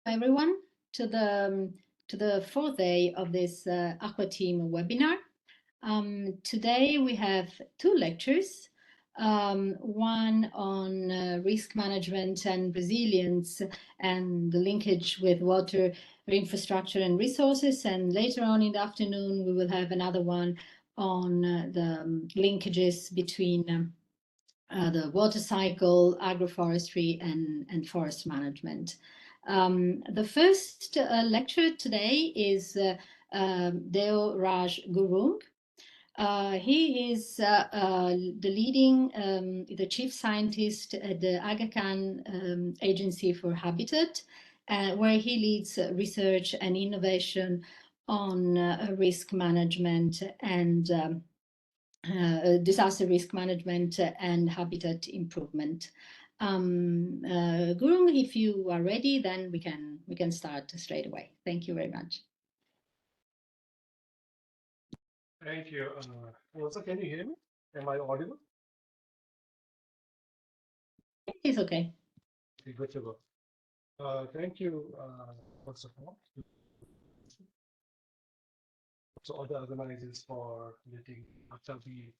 everyone to the fourth day of this Aqua Team webinar. Today we have two lectures, one on risk management and resilience and the linkage with water infrastructure and resources, and later on in the afternoon we will have another one on the linkages between the water cycle, agroforestry, and forest management. The first lecture today is Deo Raj Gurung. He is the chief scientist at the Aga Khan Agency for Habitat, where he leads research and innovation on risk management and disaster risk management and habitat improvement. Gurung, if you are ready, then we can start straight away. Thank you very much. Thank you. Also, can you hear me? Am I audible? It's okay. Good to go. Thank you, first of all, to all the organizers for letting after be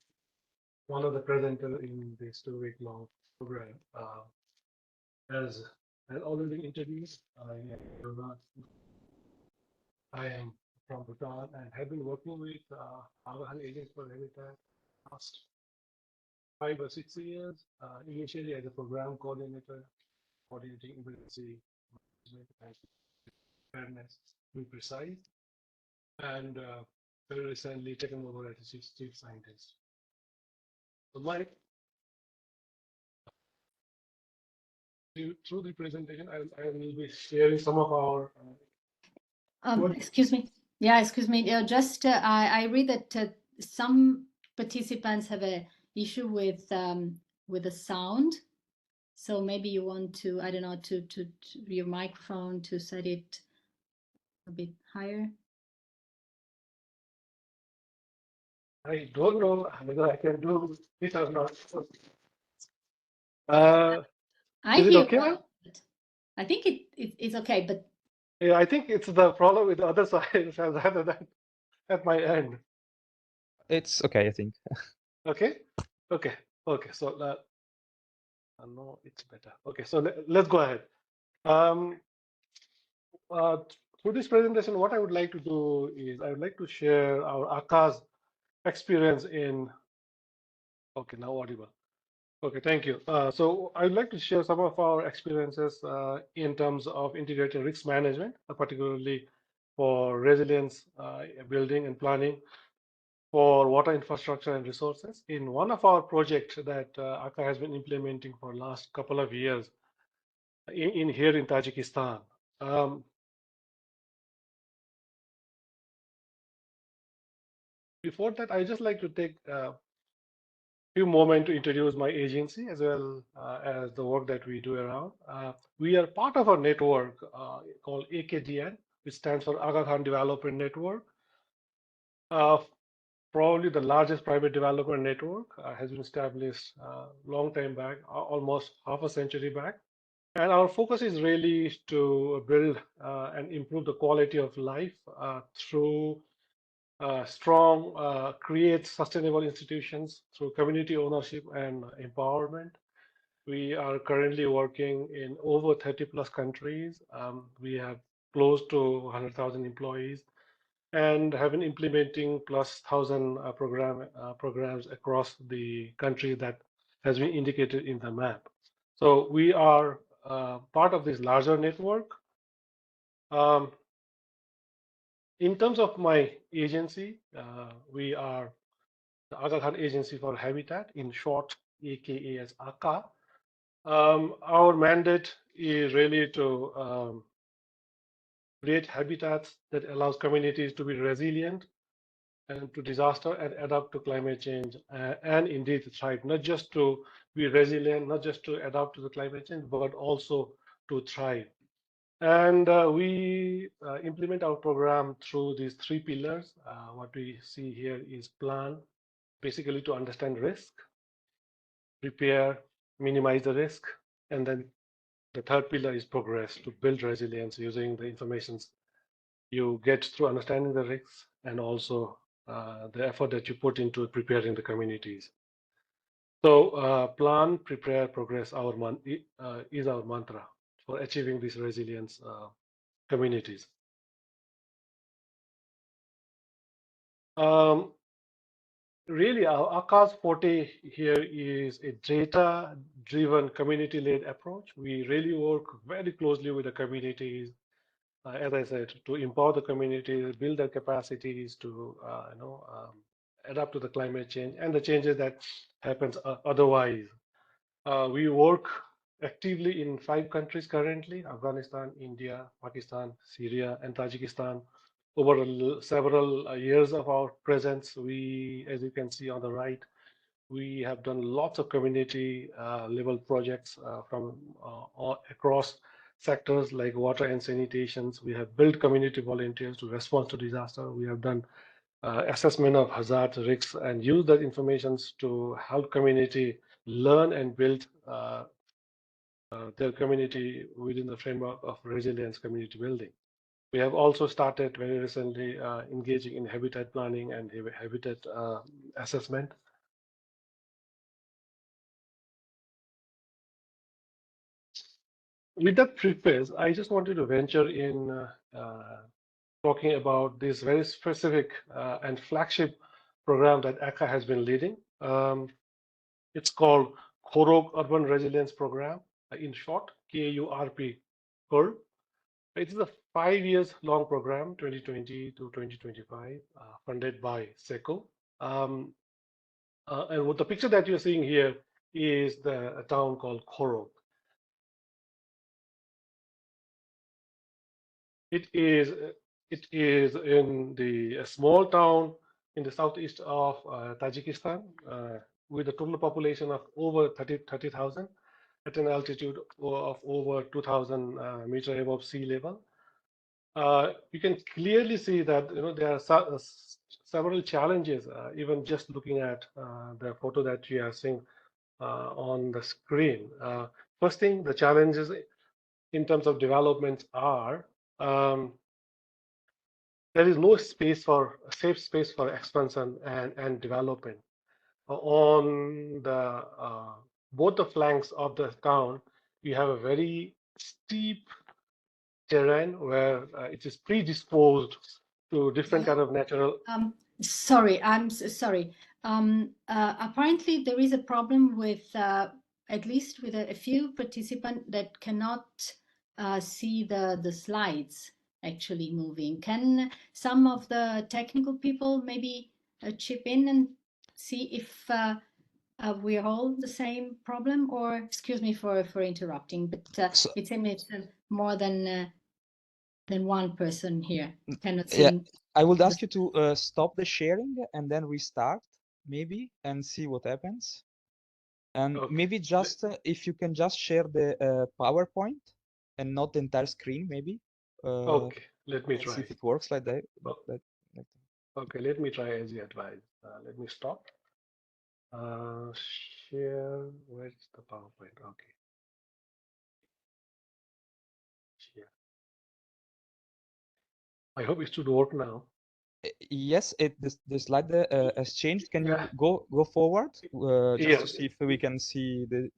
one of the presenter in this 2-week-long program. As already introduced, I am from Bhutan and have been working with Aga Khan Agency for Habitat last 5 or 6 years, initially as a program coordinator, coordinating emergency management and preparedness, to be precise, and very recently taken over as a chief scientist. So through the presentation, I will be sharing some of our. Excuse me. Yeah, excuse me. Just I read that some participants have a issue with the sound. So maybe you want to, I don't know, to your microphone to set it a bit higher. I don't know whether I can do it or not. Is it okay, ma'am? I think it's okay, but yeah, I think it's the problem with the other side rather than at my end. It's okay, I think. Okay. So no, it's better. Okay, so let's go ahead. Through this presentation, what I would like to do is I would like to share our ACA's experience in. Okay, now audible. Okay, thank you. So I'd like to share some of our experiences in terms of integrated risk management, particularly for resilience building and planning for water infrastructure and resources in one of our projects that ACA has been implementing for last couple of years here in Tajikistan. Before that, I just like to take a few moments to introduce my agency as well as the work that we do around. We are part of a network called AKDN, which stands for Aga Khan Developer Network. Probably the largest private developer network has been established a long time back, almost half a century back. And our focus is really to build and improve the quality of life through create sustainable institutions through community ownership and empowerment. We are currently working in over 30 plus countries. We have close to 100,000 employees and have been implementing plus 1,000 programs across the country that has been indicated in the map. So we are part of this larger network. In terms of my agency, we are the Aga Khan Agency for Habitat, in short, AKA as AKA. Our mandate is really to create habitats that allows communities to be resilient and to disaster and adapt to climate change and indeed thrive, not just to be resilient, not just to adapt to the climate change, but also to thrive. And we implement our program through these 3 pillars. What we see here is plan, basically to understand risk, prepare, minimize the risk, and then the third pillar is progress to build resilience using the information you get through understanding the risks and also the effort that you put into preparing the communities. So plan, prepare, progress is our mantra for achieving these resilience communities. Really, our Aka's forte here is a data-driven, community-led approach. We really work very closely with the communities, as I said, to empower the communities, build their capacities to, adapt to the climate change and the changes that happens otherwise. We work actively in 5 countries currently: Afghanistan, India, Pakistan, Syria, and Tajikistan. Over several years of our presence, as you can see on the right, we have done lots of community level projects from all across sectors like water and sanitations. We have built community volunteers to respond to disaster. We have done assessment of hazard risks and use that information to help community learn and build their community within the framework of resilience community building. We have also started very recently engaging in habitat planning and habitat assessment. With that preface, I just wanted to venture in talking about this very specific and flagship program that ACA has been leading. It's called Khorog Urban Resilience Program, in short, KURP. It is a 5 years long program, 2020 to 2025, funded by SECO. And what the picture that you're seeing here is a town called Khorog. It is in a small town in the southeast of Tajikistan, with a total population of over 30,000 at an altitude of over 2,000 meter above sea level. You can clearly see that there are several challenges, even just looking at the photo that you are seeing on the screen. First thing, the challenges in terms of development are there is no safe space for expansion and development. On the both the flanks of the town, you have a very steep terrain where it is predisposed to different kind of natural. Sorry, sorry. Apparently, there is a problem with at least with a few participants that cannot see the slides actually moving. Can some of the technical people maybe chip in and see if we're all the same problem? Or excuse me for interrupting, but it seems it's more than one person here cannot see. Yeah, I would ask you to stop the sharing and then restart maybe and see what happens. And Okay. maybe just if you can just share the PowerPoint and not the entire screen, maybe. Okay, let me Let's try. see if it works like that. Okay, let me try as you advised. Let me stop. Share. Where's the PowerPoint? Okay. Share. I hope it should work now. Yes, the slide has changed. Can Yeah. you go forward just Yeah. to see if we can see the.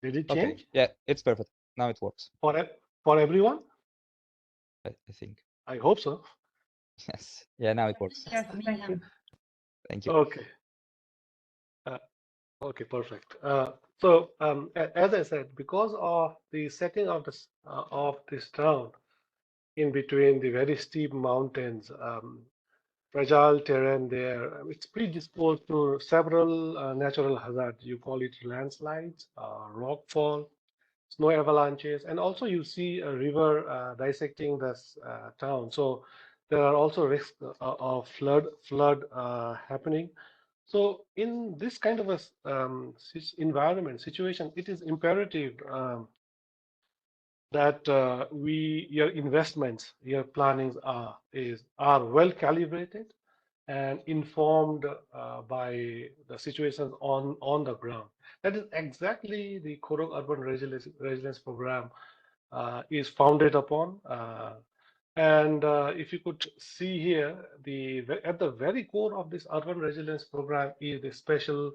Did it Okay, change? yeah, it's perfect. Now it works. For everyone? I think. I hope so. Yes. Yeah, now it works. Yes, thank you. Thank you. Okay. Okay, perfect. So as I said, because of the setting of this town in between the very steep mountains, fragile terrain there, it's predisposed to several natural hazards. You call it landslides, rockfall, snow avalanches, and also you see a river dissecting this town. So there are also risks of flood happening. So in this kind of a situation, it is imperative that your investments, your plannings are well calibrated and informed by the situations on the ground. That is exactly the Korok Urban Resilience Program is founded upon. And if you could see here, at the very core of this urban resilience program is the special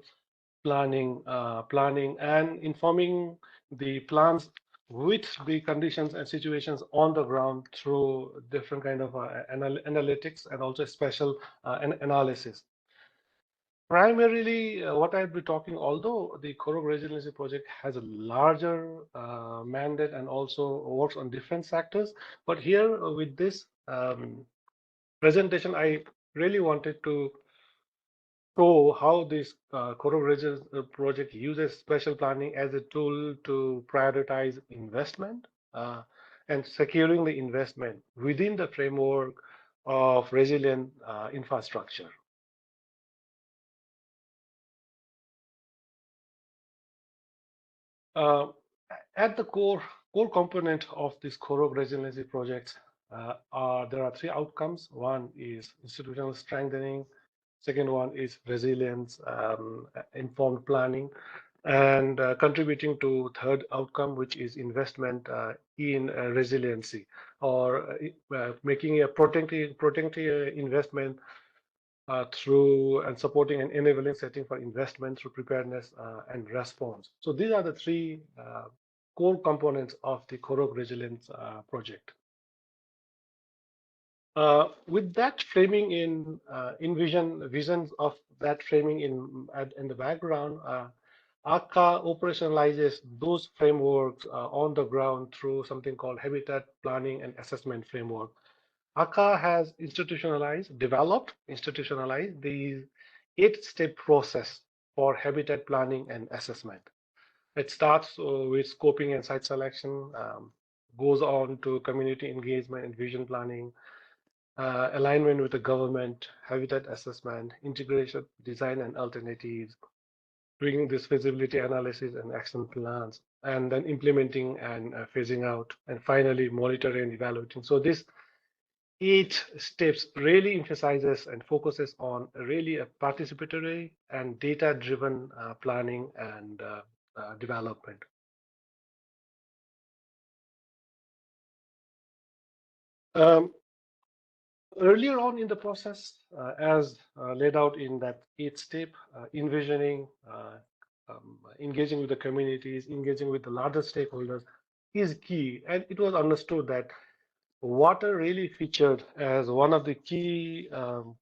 planning and informing the plans with the conditions and situations on the ground through different kind of analytics and also special analysis. Primarily, what I'll be talking, although the Korok Resiliency Project has a larger mandate and also works on different sectors, but here with this presentation, I really wanted to show how this Korok Resiliency Project uses special planning as a tool to prioritize investment and securing the investment within the framework of resilient infrastructure. Uh, at the core component of this Korok resiliency project, there are three outcomes. One is institutional strengthening. Second one is resilience, informed planning, and contributing to third outcome, which is investment in resiliency, or making a protecting investment through and supporting an enabling setting for investment through preparedness and response. So these are the three core components of the Korok Resilience project. With that framing visions of that framing in the background, ACA operationalizes those frameworks on the ground through something called Habitat Planning and Assessment Framework. ACA has institutionalized the 8-step process for habitat planning and assessment. It starts with scoping and site selection, goes on to community engagement and vision planning, alignment with the government, habitat assessment, integration, design and alternatives, doing this feasibility analysis and action plans, and then implementing and phasing out, and finally monitoring and evaluating. So this 8 steps really emphasizes and focuses on really a participatory and data-driven planning and development. Um, Earlier on in the process, as laid out in that 8-step, envisioning, engaging with the communities, engaging with the larger stakeholders is key. And it was understood that water really featured as one of the key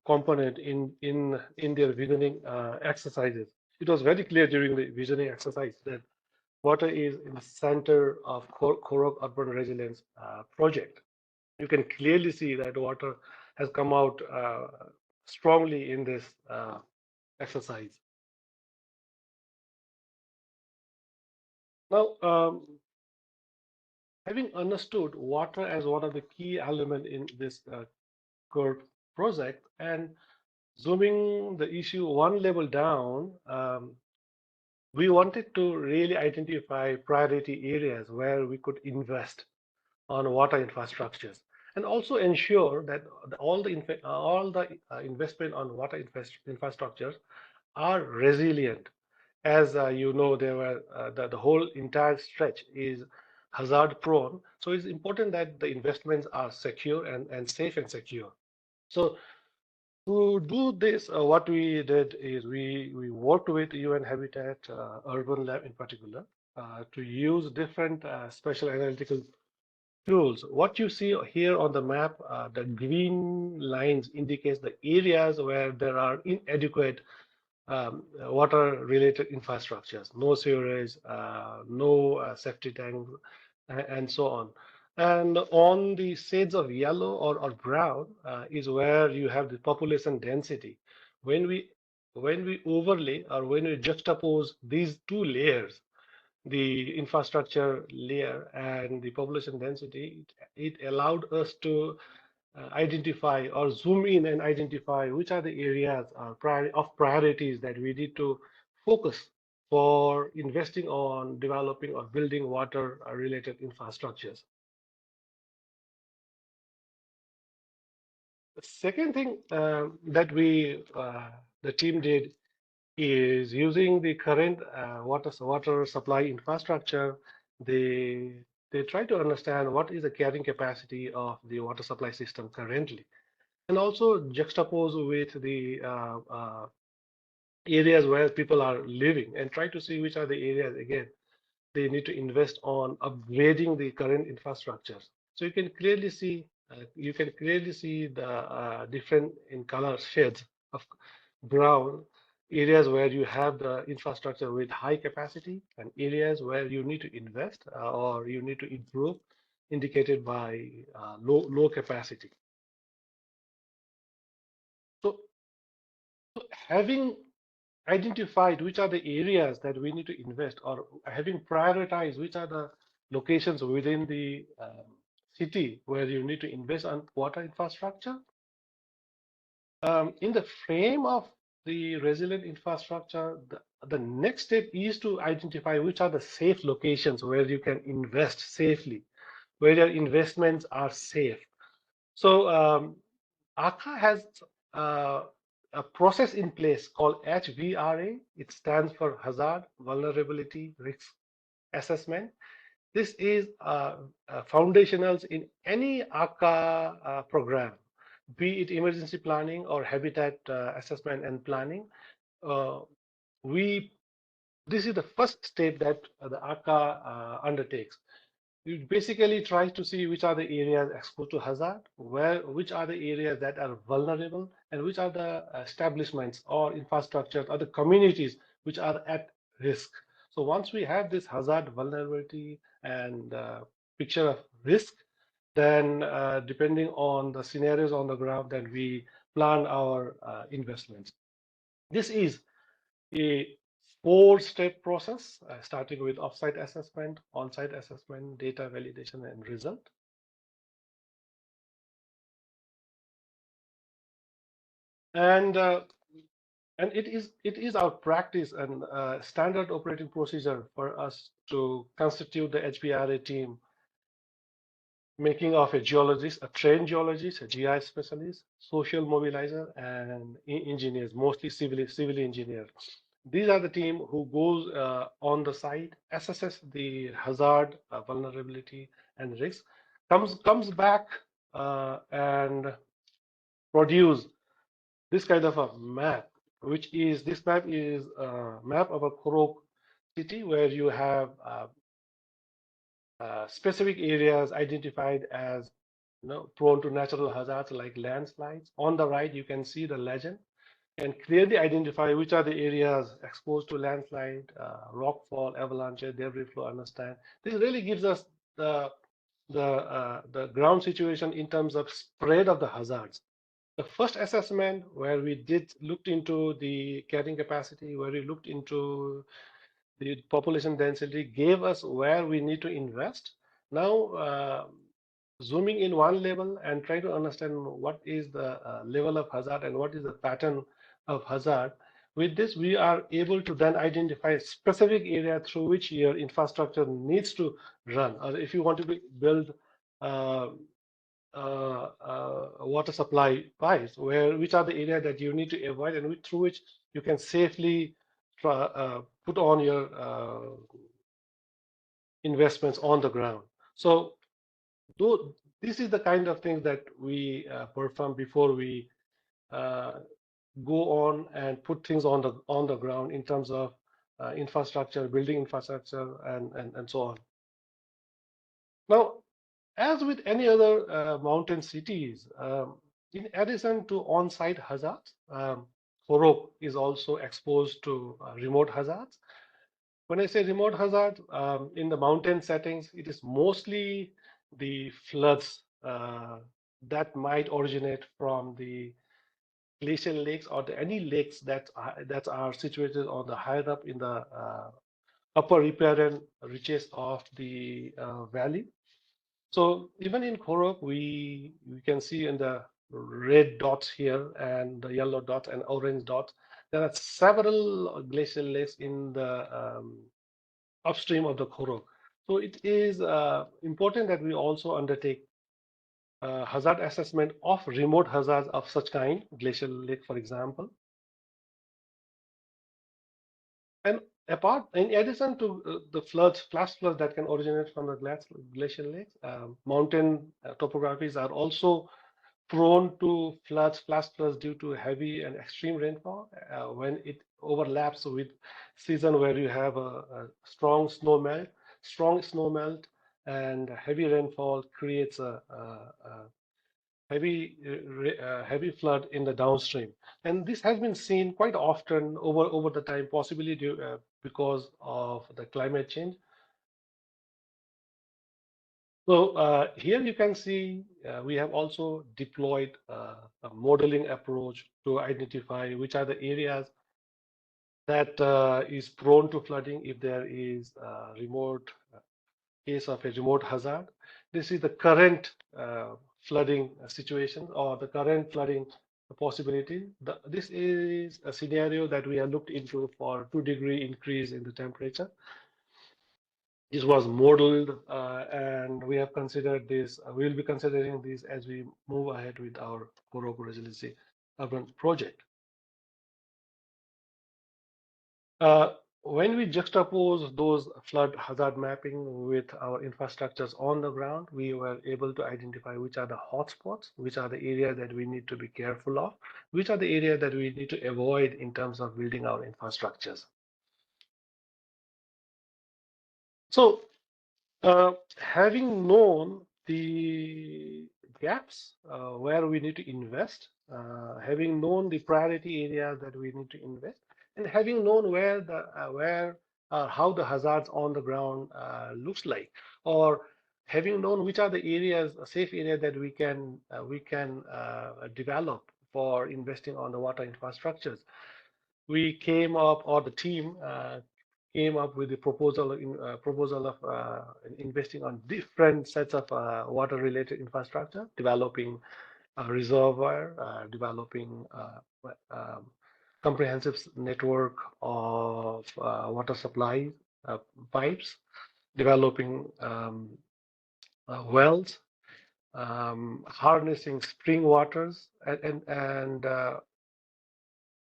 component in their visioning exercises. It was very clear during the visioning exercise that water is in the center of Korok Urban Resilience project. You can clearly see that water has come out strongly in this exercise. Now, having understood water as one of the key elements in this core project and zooming the issue one level down, we wanted to really identify priority areas where we could invest on water infrastructures and also ensure that all the investment on water infrastructures are resilient. As you know, there were the whole entire stretch is hazard prone, so it's important that the investments are secure and safe and secure. So to do this, what we did is we worked with UN Habitat Urban Lab in particular to use different special analytical tools. What you see here on the map, the green lines indicates the areas where there are inadequate water-related infrastructures, no sewerage, no safety tanks, and so on. And on the shades of yellow or brown is where you have the population density. When we overlay or when we juxtapose these two layers, the infrastructure layer and the population density, it allowed us to identify or zoom in and identify which are the areas of priorities that we need to focus for investing on developing or building water related infrastructures. The second thing that the team did is using the current water supply infrastructure. They try to understand what is the carrying capacity of the water supply system currently, and also juxtapose with the areas where people are living, and try to see which are the areas again they need to invest on upgrading the current infrastructure. So you can clearly see the different in color shades of brown areas where you have the infrastructure with high capacity and areas where you need to invest or you need to improve, indicated by low capacity. So having identified which are the areas that we need to invest, or having prioritized which are the locations within the city where you need to invest on water infrastructure, in the frame of the resilient infrastructure, the next step is to identify which are the safe locations where you can invest safely, where your investments are safe. So ACA has uh, a process in place called HVRA. It stands for Hazard, Vulnerability, Risk Assessment. This is foundationals in any ACA program, be it emergency planning or habitat assessment and planning. Uh, we This is the first step that the ACA undertakes. You basically try to see which are the areas exposed to hazard, which are the areas that are vulnerable, and which are the establishments or infrastructure or the communities which are at risk. So once we have this hazard, vulnerability, and picture of risk, then depending on the scenarios on the ground, then we plan our investments. This is a four-step process, starting with offsite assessment, on-site assessment, data validation, and result. And it is our practice and standard operating procedure for us to constitute the HPRA team, making of a geologist, a trained geologist, a GI specialist, social mobilizer, and engineers, mostly civil engineers. These are the team who goes on the site, assesses the hazard, vulnerability, and risk, comes back and produce this kind of a map, this map is a map of a Korok city where you have specific areas identified as prone to natural hazards like landslides. On the right, you can see the legend and clearly identify which are the areas exposed to landslide, rockfall, avalanche, debris flow. Understand this really gives us the ground situation in terms of spread of the hazards. The first assessment where we looked into the carrying capacity, where we looked into the population density, gave us where we need to invest. Now, zooming in one level and trying to understand what is the level of hazard and what is the pattern of hazard. With this, we are able to then identify a specific area through which your infrastructure needs to run. Or if you want to build uh, water supply pipes, which are the areas that you need to avoid and through which you can safely put on your investments on the ground. So this is the kind of things that we perform before we uh, go on and put things on the ground in terms of infrastructure, building infrastructure, and so on. Now, as with any other mountain cities, in addition to on-site hazards, Korok is also exposed to remote hazards. When I say remote hazard, in the mountain settings, it is mostly the floods that might originate from the glacial lakes or any lakes that are situated on the higher up in the upper riparian reaches of the valley. So even in Korok, we can see in the red dots here and the yellow dots and orange dots, there are several glacial lakes in the upstream of the Korok. So it is important that we also undertake hazard assessment of remote hazards of such kind, glacial lake, for example. And in addition to the flash floods that can originate from the glacial lakes, mountain topographies are also prone to flash floods due to heavy and extreme rainfall when it overlaps with season where you have a strong snow melt, and heavy rainfall creates a heavy flood in the downstream. And this has been seen quite often over the time, possibly because of the climate change. So here you can see we have also deployed a modeling approach to identify which are the areas that is prone to flooding if there is a remote case of a remote hazard. This is the current flooding situation or the current flooding possibility. This is a scenario that we have looked into for 2-degree increase in the temperature. This was modeled, and we have considered this. We will be considering this as we move ahead with our Korok Resiliency Urban project. When we juxtapose those flood hazard mapping with our infrastructures on the ground, we were able to identify which are the hotspots, which are the areas that we need to be careful of, which are the areas that we need to avoid in terms of building our infrastructures. So having known the gaps where we need to invest, having known the priority areas that we need to invest, and having known where how the hazards on the ground looks like, or having known which are the areas, safe areas that we can develop for investing on the water infrastructures, we came up, or the team came up with the proposal of investing on different sets of water-related infrastructure, developing a reservoir, developing comprehensive network of water supply pipes, developing wells, harnessing spring waters, and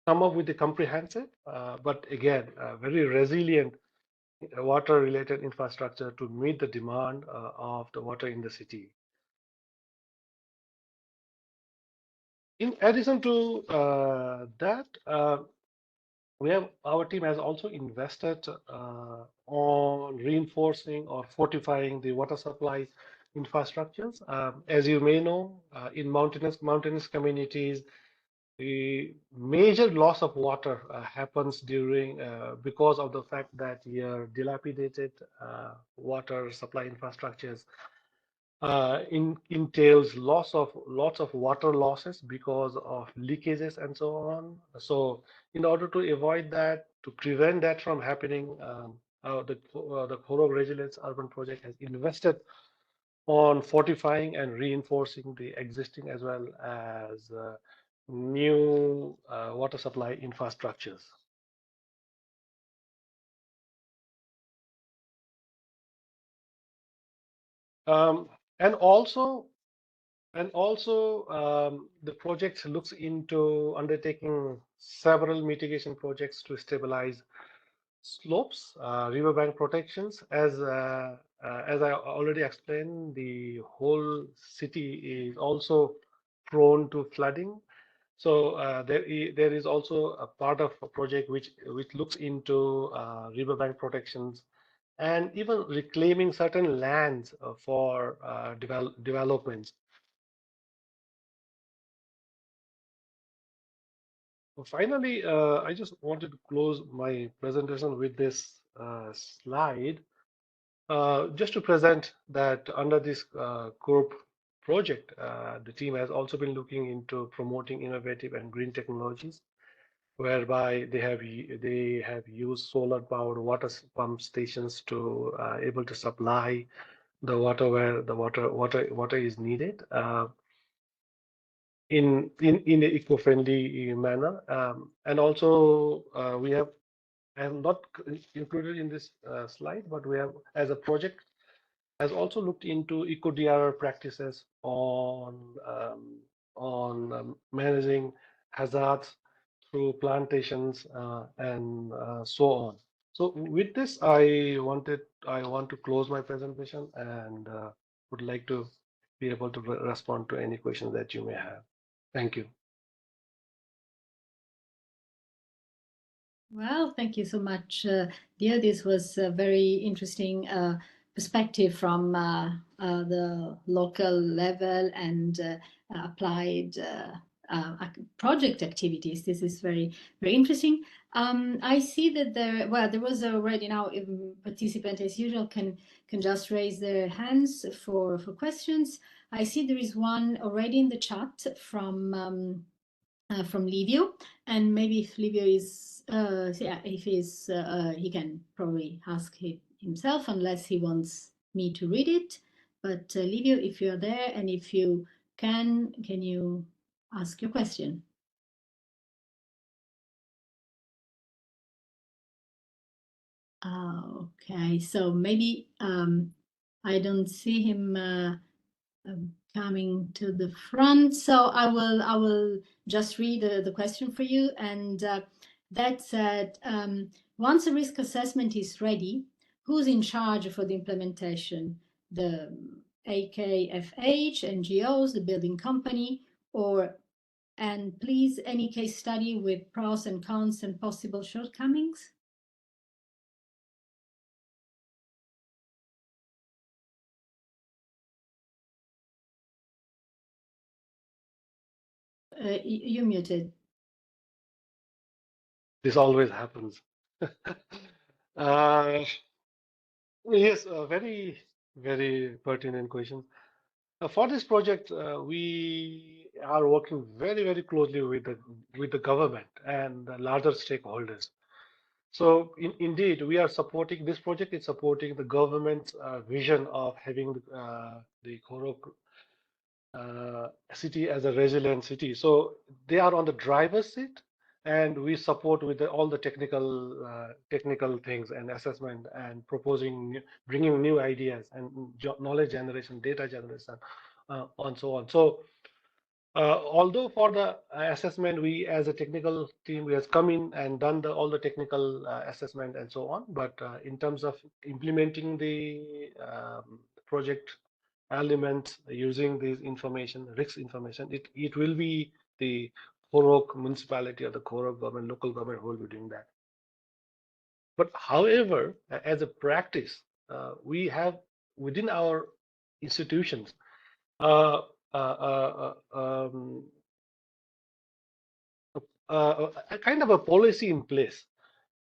come up with the comprehensive, but again, very resilient water-related infrastructure to meet the demand of the water in the city. In addition to that, our team has also invested on reinforcing or fortifying the water supply infrastructures. As you may know, in mountainous communities, the major loss of water happens during because of the fact that your dilapidated water supply infrastructures entails lots of water losses because of leakages and so on. So in order to avoid that, to prevent that from happening, the Korok Resilience Urban Project has invested on fortifying and reinforcing the existing as well as new water supply infrastructures. And also, the project looks into undertaking several mitigation projects to stabilize slopes, riverbank protections. As I already explained, the whole city is also prone to flooding. So there is also a part of a project which looks into riverbank protections and even reclaiming certain lands for developments. So finally, I just wanted to close my presentation with this slide, just to present that under this group project, the team has also been looking into promoting innovative and green technologies, whereby they have used solar powered pump stations to able to supply the water where the water is needed in an eco-friendly manner. And also we have, I have not included in this slide, but we have as a project has also looked into eco-DRR practices on managing hazards through plantations and so on. So with this, I want to close my presentation and would like to be able to respond to any questions that you may have. Thank you. Well, thank you so much, dear. This was a very interesting perspective from the local level and applied project activities. This is very, very interesting. I see that there was already now participant as usual can just raise their hands for questions. I see there is one already in the chat from Livio, and maybe if Livio is, yeah, if he's, he can probably ask it himself unless he wants me to read it. But Livio, if you're there and if you can you ask your question? Okay, so maybe I don't see him coming to the front. So I will just read the question for you. And that said, once a risk assessment is ready, who's in charge for the implementation? The AKFH, NGOs, the building company, and please, any case study with pros and cons and possible shortcomings? You're muted. This always happens. Yes, a very, very pertinent question. For this project, we are working very, very closely with the government and the larger stakeholders. So indeed, we are supporting this project. Is supporting the government's vision of having the Korok city as a resilient city. So they are on the driver's seat, and we support with all the technical things and assessment and proposing, bringing new ideas and knowledge generation, data generation, and so on. So although for the assessment, we as a technical team, we have come in and done all the technical assessment and so on, but in terms of implementing the project elements using this information, risk information, it will be the Korok municipality or the Korok government, local government who will be doing that. But however, as a practice, we have within our institutions uh, a kind of a policy in place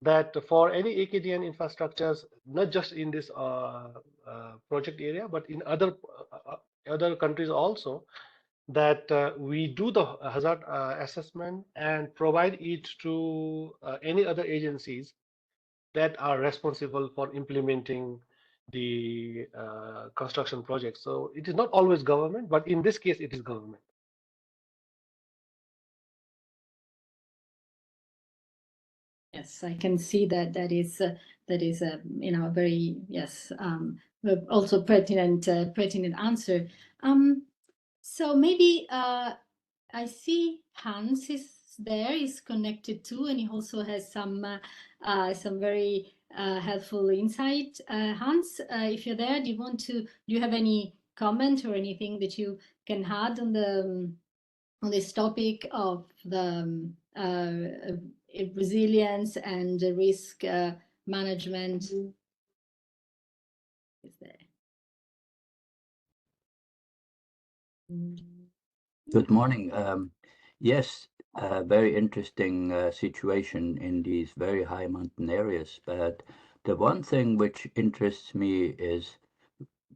that for any AKDN infrastructures, not just in this project area, but in other countries also, that we do the hazard assessment and provide it to any other agencies that are responsible for implementing the construction project. So it is not always government, but in this case, it is government. Yes, I can see that is you know, a very, yes, also pertinent answer. So maybe I see Hans is there, is connected too, and he also has some very helpful insight. Hans, if you're there, do you have any comment or anything that you can add on this topic of the resilience and risk management? Is there? Good morning. Yes, very interesting situation in these very high mountain areas. But the one thing which interests me is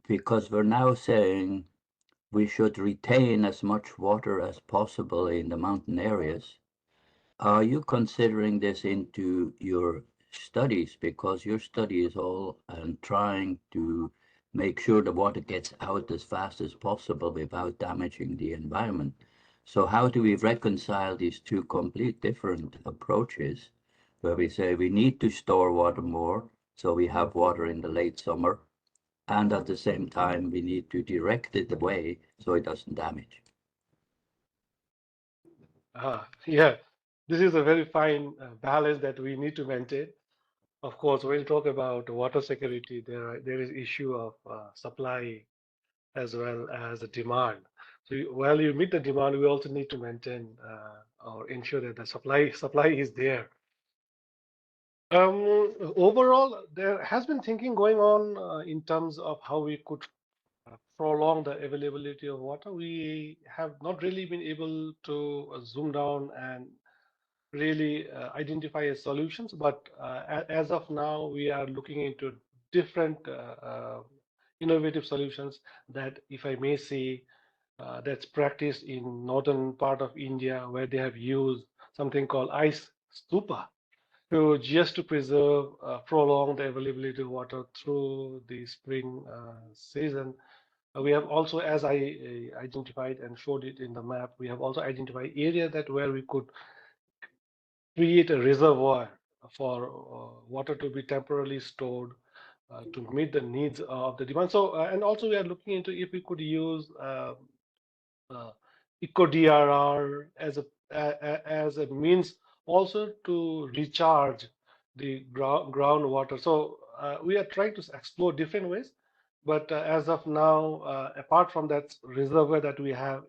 because we're now saying we should retain as much water as possible in the mountain areas. Are you considering this into your studies? Because your study is all trying to make sure the water gets out as fast as possible without damaging the environment. So how do we reconcile these two complete different approaches where we say we need to store water more so we have water in the late summer, and at the same time we need to direct it away so it doesn't damage. Yeah, this is a very fine balance that we need to maintain. Of course, when you talk about water security, there is issue of supply as well as the demand. So while you meet the demand, we also need to maintain or ensure that the supply is there. Overall, there has been thinking going on in terms of how we could prolong the availability of water. We have not really been able to zoom down and really identify solutions, but as of now, we are looking into different innovative solutions that, if I may say, that's practiced in northern part of India, where they have used something called ice stupa to just to preserve, prolong the availability of water through the spring season. We have also, as I identified and showed it in the map, we have also identified area that where we could create a reservoir for water to be temporarily stored to meet the needs of the demand. So, and also we are looking into if we could use eco-DRR as a means also to recharge the groundwater. So we are trying to explore different ways, but as of now, apart from that reservoir that we have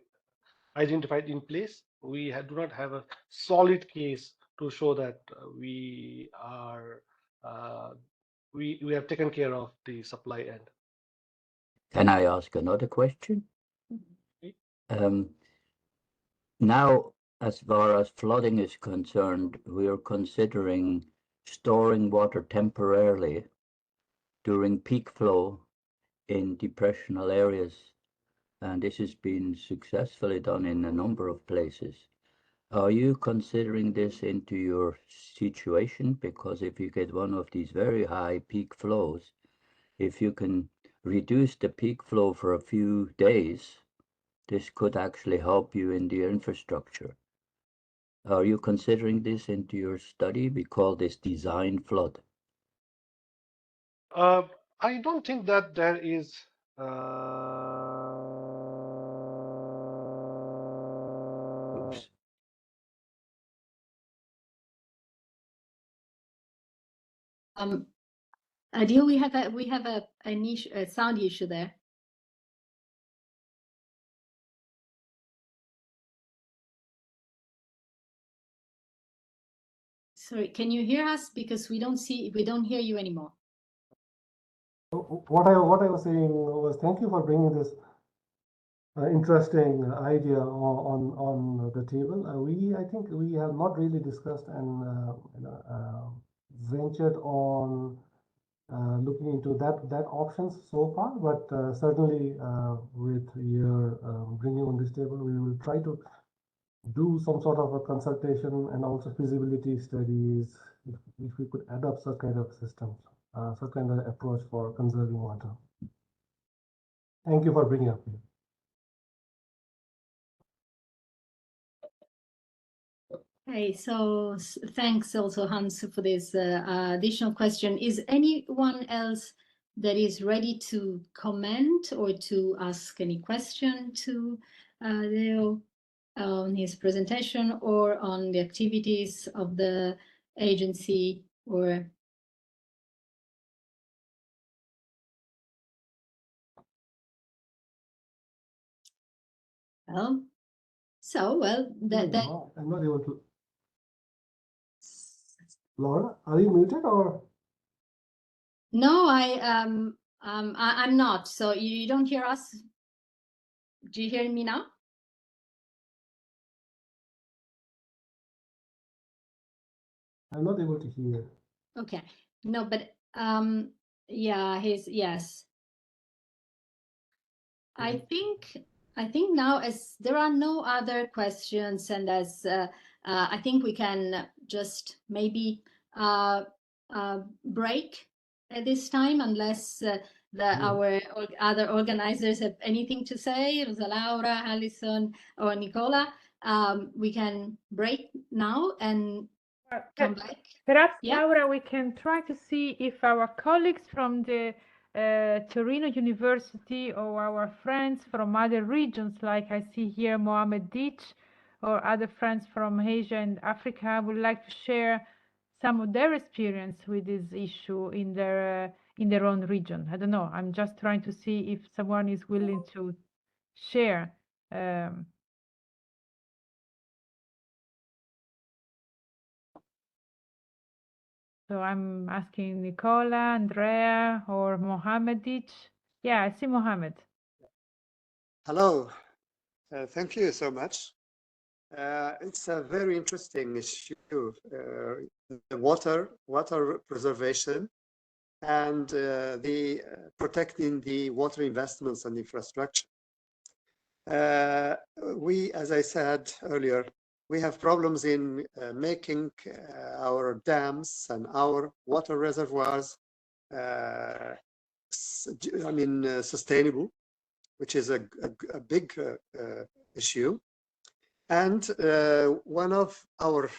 identified in place, we do not have a solid case to show that we are we have taken care of the supply end. Can I ask another question? Now, as far as flooding is concerned, we are considering storing water temporarily during peak flow in depressional areas, and this has been successfully done in a number of places. Are you considering this into your situation? Because if you get one of these very high peak flows, if you can reduce the peak flow for a few days, this could actually help you in the infrastructure. Are you considering this into your study? We call this design flood. I don't think that there is. Oops. Adil, we have a sound issue there. Sorry, can you hear us? Because we don't hear you anymore. What I was saying was thank you for bringing this interesting idea on the table. I think we have not really discussed and ventured on looking into that options so far, but certainly with your bringing on this table, we will try to do some sort of a consultation and also feasibility studies if we could adopt such kind of systems, such kind of approach for conserving water. Thank you for bringing up here. Okay, so thanks also, Hans, for this additional question. Is anyone else that is ready to comment or to ask any question to Leo on his presentation or on the activities of the agency or? Well, I'm not able to. Laura, are you muted or? No, I'm not. So you don't hear us? Do you hear me now? I'm not able to hear. Okay. No, but yeah, yes. I think now, as there are no other questions, and as I think we can just maybe break at this time, unless our other organizers have anything to say, Rosa Laura, Alison, or Nicola. We can break now and come back. Perhaps, Yeah. Laura, we can try to see if our colleagues from the Torino University or our friends from other regions, like I see here Mohamed Ditch, or other friends from Asia and Africa, would like to share some of their experience with this issue in their own region. I don't know. I'm just trying to see if someone is willing to share. So I'm asking Nicola, Andrea, or Mohamed Ditch. Yeah, I see Mohamed. Hello, thank you so much. It's a very interesting issue, the water preservation and the protecting the water investments and infrastructure. We, as I said earlier, we have problems in making our dams and our water reservoirs, sustainable, which is a big issue. And one of our,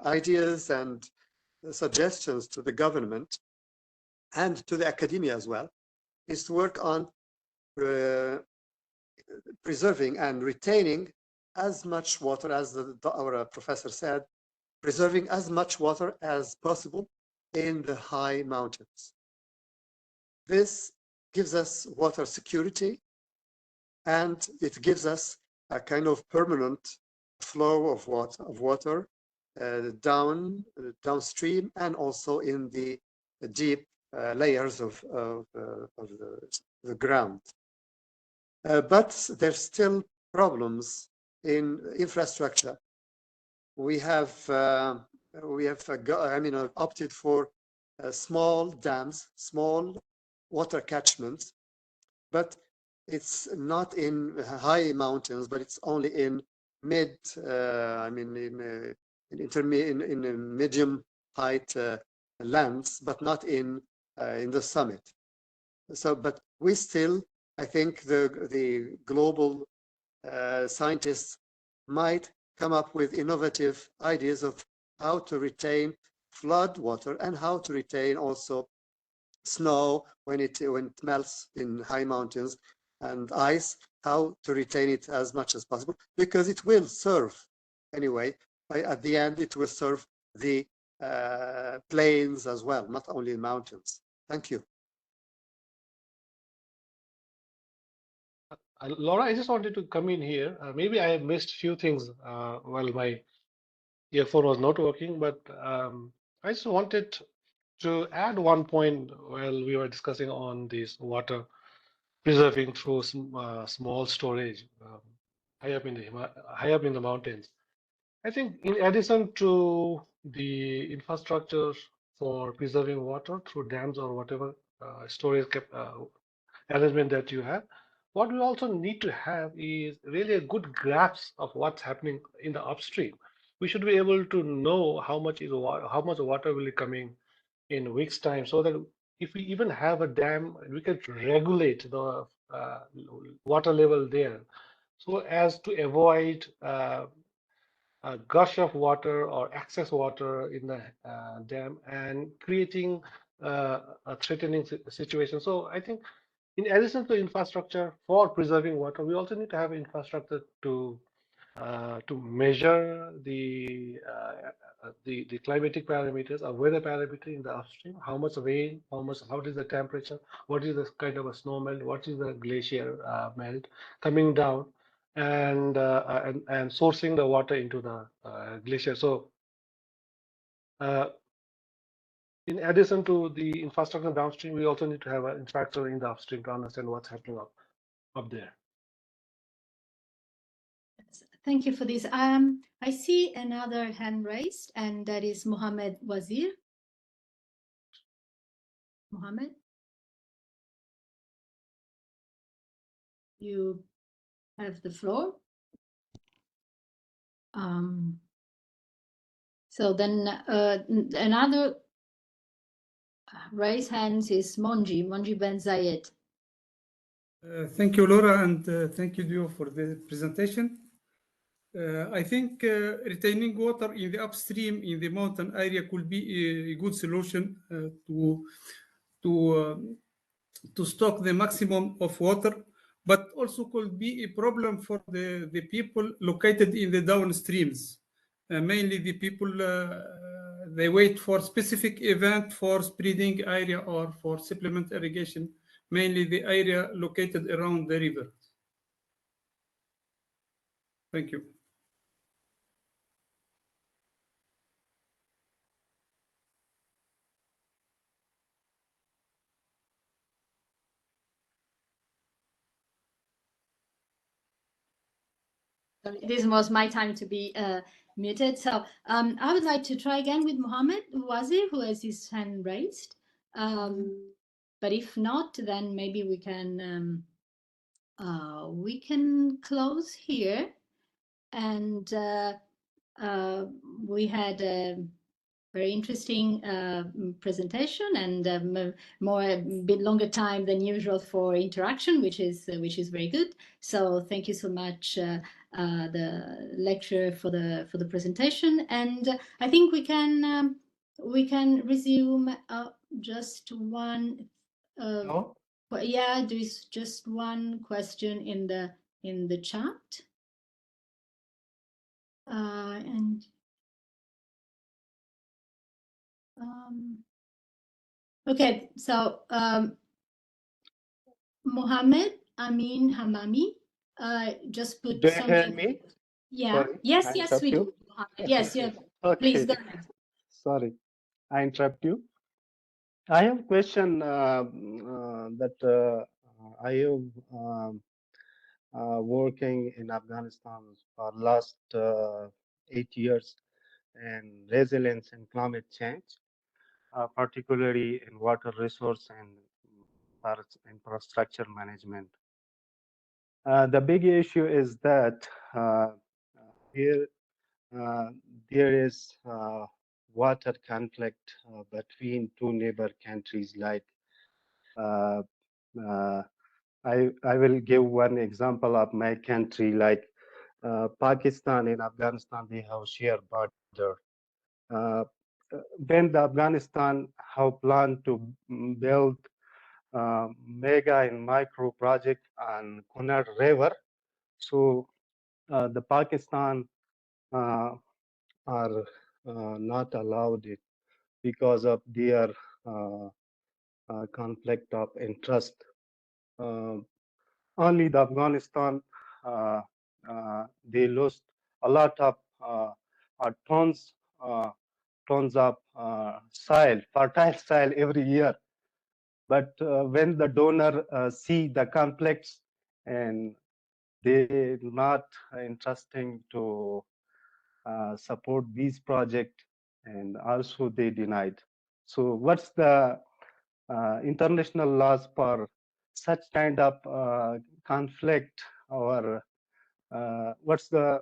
ideas and suggestions to the government and to the academia as well is to work on preserving and retaining as much water as our professor said, preserving as much water as possible in the high mountains. This gives us water security, and it gives us a kind of permanent flow of water downstream and also in the deep layers of the ground. But there's still problems in infrastructure. We have opted for small dams, small water catchments, but it's not in high mountains, but it's only in medium height lands, but not in the summit. So, but we still, I think the global scientists might come up with innovative ideas of how to retain flood water and how to retain also snow when it melts in high mountains, and ice, how to retain it as much as possible, because it will serve anyway. At the end, it will serve the plains as well, not only mountains. Thank you. Laura, I just wanted to come in here. Maybe I missed a few things while my earphone was not working, but I just wanted to add one point while we were discussing on this water preserving through small storage high up in the mountains. I think in addition to the infrastructure for preserving water through dams or whatever storage arrangement that you have, what we also need to have is really a good grasp of what's happening in the upstream. We should be able to know how much water will be coming in a week's time, so that if we even have a dam, we can regulate the water level there, so as to avoid a gush of water or excess water in the dam and creating a threatening situation. So I think in addition to infrastructure for preserving water, we also need to have infrastructure to measure the climatic parameters or weather parameter in the upstream. How much rain? How is the temperature? What is the kind of a snow melt? What is the glacier melt coming down? And sourcing the water into the glacier. So in addition to the infrastructure downstream, we also need to have an infrastructure in the upstream to understand what's happening up there. Thank you for this. I see another hand raised, and that is Mohamed Wazir. Mohamed, you have the floor. So then another raised hands is Monji Ben Zayed. Thank you, Laura, and thank you, Dio, for the presentation. I think retaining water in the upstream in the mountain area could be a good solution to to stock the maximum of water, but also could be a problem for the people located in the downstreams. Mainly the people, they wait for specific event for spreading area or for supplement irrigation, mainly the area located around the river. Thank you. This was my time to be muted. So I would like to try again with Mohammed Wazir, who has his hand raised. But if not, then maybe we can close here. And we had a very interesting presentation and a bit longer time than usual for interaction, which is very good. So thank you so much, the lecturer, for the presentation. And I think we can resume just one. No? Yeah, there is just one question in the chat. And okay, so Mohammed Amin Hamami just put Do you hear something. me? Yeah. Sorry, Yes, I yes, interrupt we you. do. Mohammed. Yes, yeah. Okay. Please go ahead. Sorry, I interrupt you. I have a question that I am working in Afghanistan for last 8 years in resilience and climate change, particularly in water resource and infrastructure management. The big issue is that here there is water conflict between two neighbor countries. Like I will give one example of my country. Like Pakistan and Afghanistan, they have shared border. When the Afghanistan have planned to build mega and micro project on Kunar River, so the Pakistan are not allowed it because of their conflict of interest. Only the Afghanistan, they lost a lot of tons of soil, fertile soil every year. But when the donor see the conflicts, and they not interesting to support these project, and also they denied. So what's the international laws for such kind of conflict, or what's the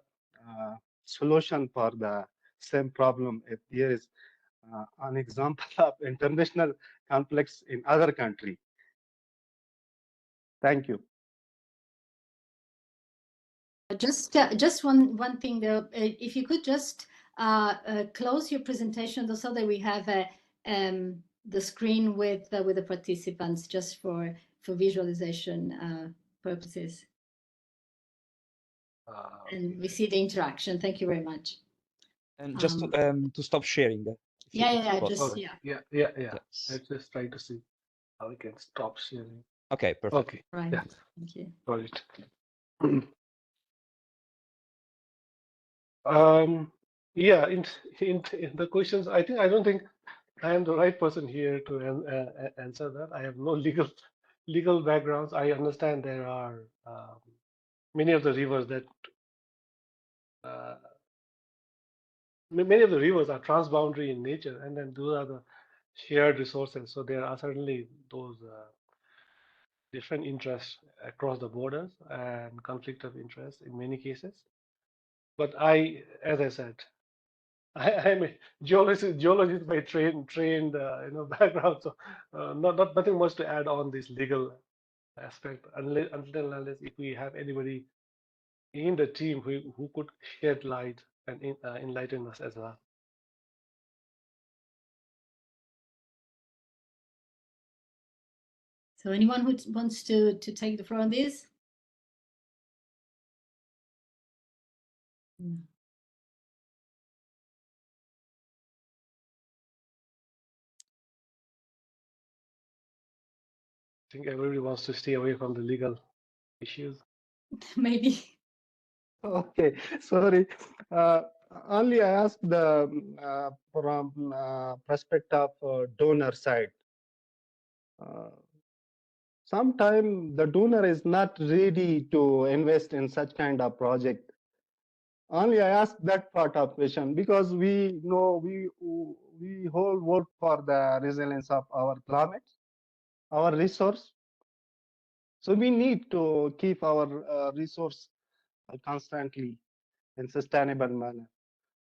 solution for the same problem if there is an example of international conflicts in other country? Thank you. Just one thing though, if you could just close your presentation though, so that we have the screen with the participants, just for visualization purposes, and we see the interaction. Thank you very much. And just to stop sharing. Yeah, just possible. yeah. Yeah. Yes. Let's just try to see how we can stop sharing. Okay, perfect. Okay. Right. Yeah. Thank you. Got it. Yeah, in the questions, I don't think I am the right person here to answer that. I have no legal backgrounds. I understand there are many of the rivers that many of the rivers are transboundary in nature, and then those are the shared resources. So there are certainly those different interests across the borders and conflict of interest in many cases. But as I said, I'm a geologist by trained background, so nothing much to add on this legal aspect until unless if we have anybody in the team who could shed light and enlighten us as well. So anyone who wants to take the floor on this? No. I think everybody wants to stay away from the legal issues. Maybe. Okay, sorry. Only I asked the from perspective of donor side. Sometimes the donor is not ready to invest in such kind of project. Only I ask that part of question because we know we whole work for the resilience of our climate, our resource. So we need to keep our resource constantly in sustainable manner.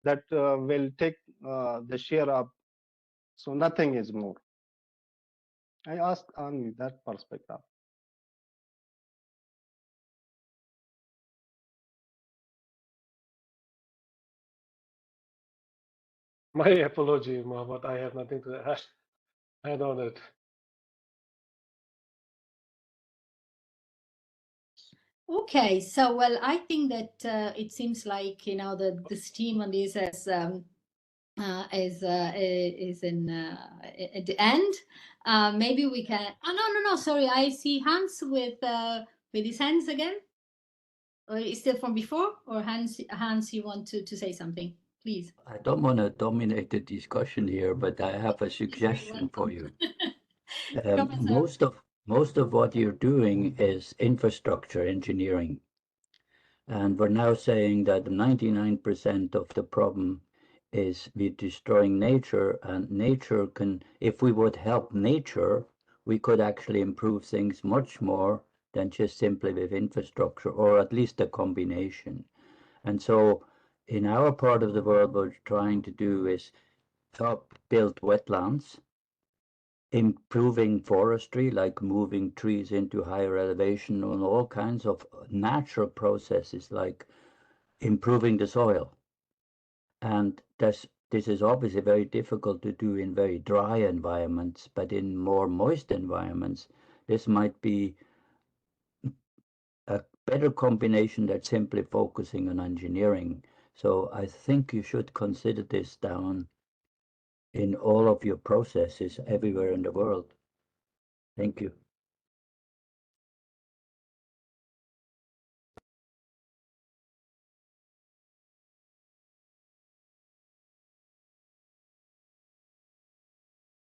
That will take the share up. So nothing is more. I asked only that perspective. My apology, Mohammed. I have nothing to add on it. Okay, so well, I think that it seems like that this team on this is in at the end. Maybe we can. Oh no! Sorry, I see Hans with his hands again. Or is still from before? Or Hans, you want to say something, please? I don't want to dominate the discussion here, but I have a suggestion for you. Most of what you're doing is infrastructure engineering. And we're now saying that 99% of the problem is we're destroying nature, and nature can, if we would help nature, we could actually improve things much more than just simply with infrastructure, or at least a combination. And so in our part of the world, what we're trying to do is help build wetlands, improving forestry, like moving trees into higher elevation, and all kinds of natural processes like improving the soil. And this is obviously very difficult to do in very dry environments, but in more moist environments, this might be a better combination than simply focusing on engineering. So I think you should consider this down in all of your processes everywhere in the world. Thank you.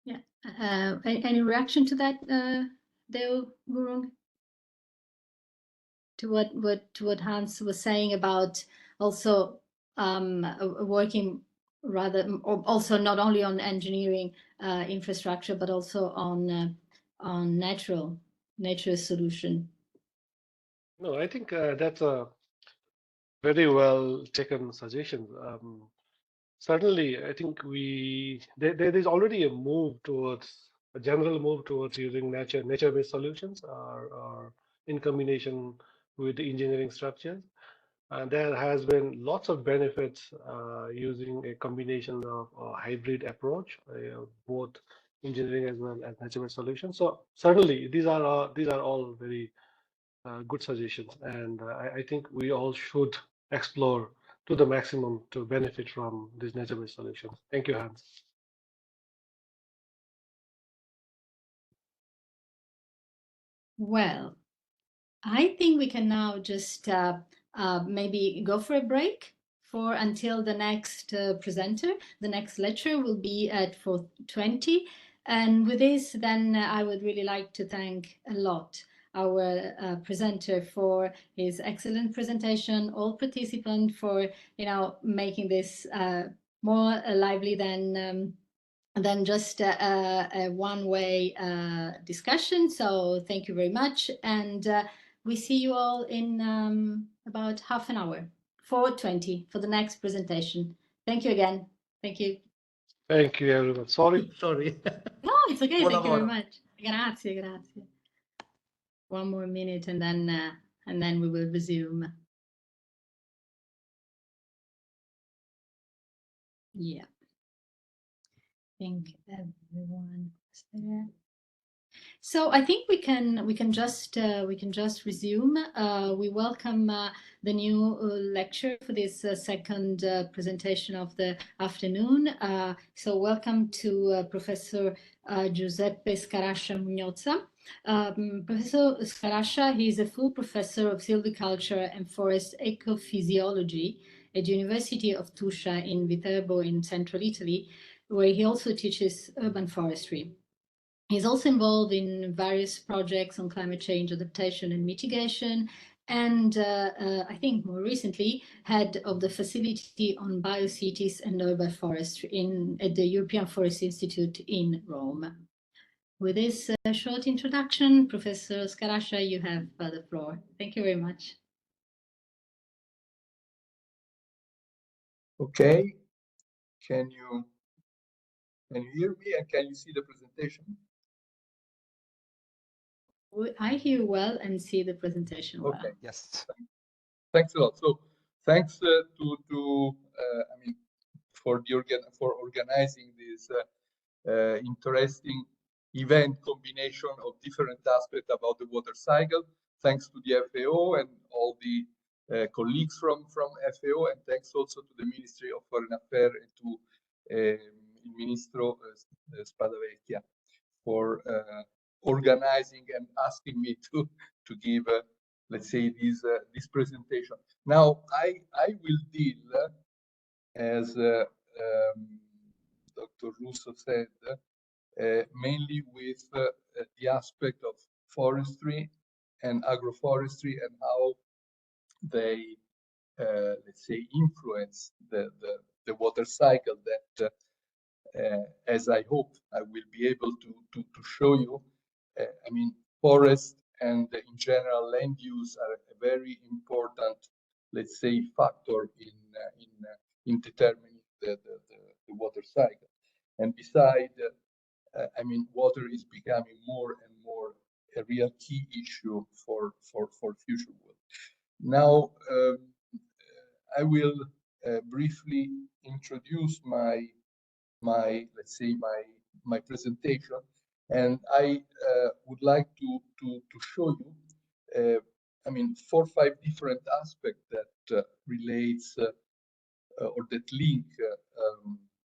Yeah. Any reaction to that, Deo Gurung? To what Hans was saying about also working rather also not only on engineering infrastructure but also on nature solution. No, I think that's a very well taken suggestion. Certainly, I think there is already a general move towards using nature-based solutions or in combination with the engineering structures. And there has been lots of benefits using a combination of a hybrid approach, both engineering as well as nature-based solutions. So certainly, these are all very good suggestions, and I think we all should explore to the maximum to benefit from these nature-based solutions. Thank you, Hans. Well, I think we can now just maybe go for a break until the next presenter. The next lecture will be at 4:20. And with this, then I would really like to thank a lot our presenter for his excellent presentation, all participants for making this more lively than just a one-way discussion. So thank you very much, and we see you all in about half an hour, 4:20, for the next presentation. Thank you again. Thank you. Thank you, everyone. Sorry. Sorry. No, it's okay. Thank you very much. Grazie, grazie. One more minute, and then we will resume. Yeah, I think everyone is there. So I think we can just resume. We welcome the new lecture for this second presentation of the afternoon. So welcome to Professor Giuseppe Scarascia Mugnozza. Professor Scarascia, he is a full professor of silviculture and forest ecophysiology at the University of Tuscia in Viterbo in central Italy, where he also teaches urban forestry. He's also involved in various projects on climate change adaptation and mitigation, and I think more recently, head of the facility on biocities and urban forestry at the European Forest Institute in Rome. With this short introduction, Professor Scarascia, you have the floor. Thank you very much. Okay, can you hear me and can you see the presentation? I hear well and see the presentation well. Okay, Yes. thanks a lot. So thanks I mean for organizing this interesting event combination of different aspects about the water cycle. Thanks to the FAO and all the colleagues from FAO, and thanks also to the Ministry of Foreign Affairs and to il Ministro Spadavecchia for organizing and asking me to give let's say this presentation. Now I will deal as Dr. Russo said mainly with the aspect of forestry and agroforestry and how they let's say influence the water cycle that as I hope I will be able to show you. I mean, forest and in general land use are a very important, let's say, factor in determining the water cycle. And beside, I mean, water is becoming more and more a real key issue for future world. Now, I will briefly introduce my let's say my presentation, and I would like to show you I mean 4 or 5 different aspects that relates or that link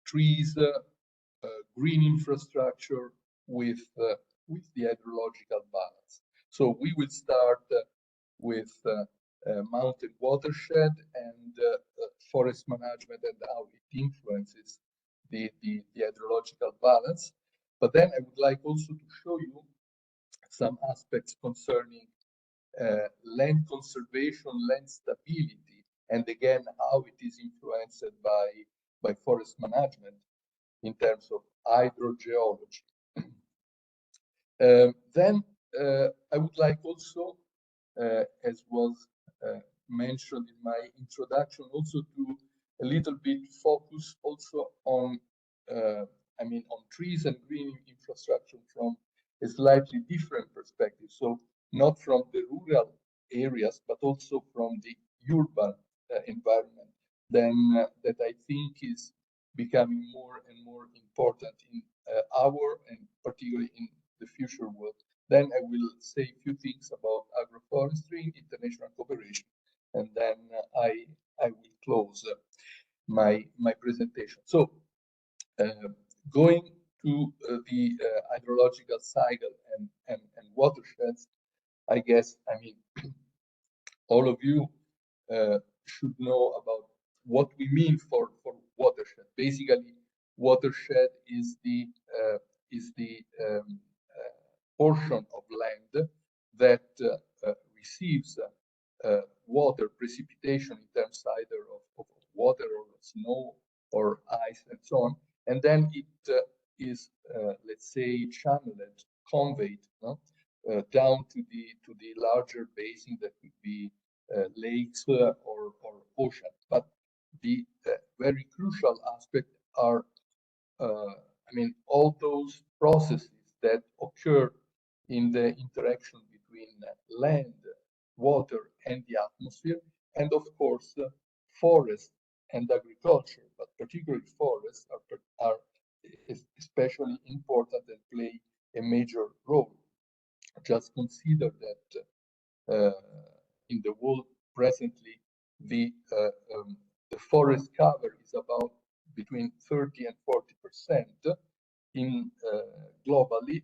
trees, green infrastructure with the hydrological balance. So we will start with mountain watershed and forest management and how it influences the hydrological balance. But then I would like also to show you some aspects concerning land conservation, land stability, and again how it is influenced by forest management in terms of hydrogeology. Then I would like also, as was mentioned in my introduction, also to a little bit focus also on, I mean, on trees and green infrastructure from a slightly different perspective. So not from the rural areas, but also from the urban environment. Then that I think is becoming more and more important in our and particularly in the future world. Then I will say a few things about agroforestry, international cooperation, and then I will close my presentation. So going to the hydrological cycle and watersheds, I guess, I mean, all of you should know about what we mean for watershed. Basically, watershed is the portion of land that receives water precipitation in terms either of water or snow or ice and so on, and then it is let's say channeled, conveyed down to the larger basin that could be lakes or ocean. But the very crucial aspect are I mean all those processes that occur in the interaction between land, water, and the atmosphere, and of course, forest and agriculture, but particularly forests, are especially important and play a major role. Just consider that in the world presently, the forest cover is about between 30 and 40% in globally,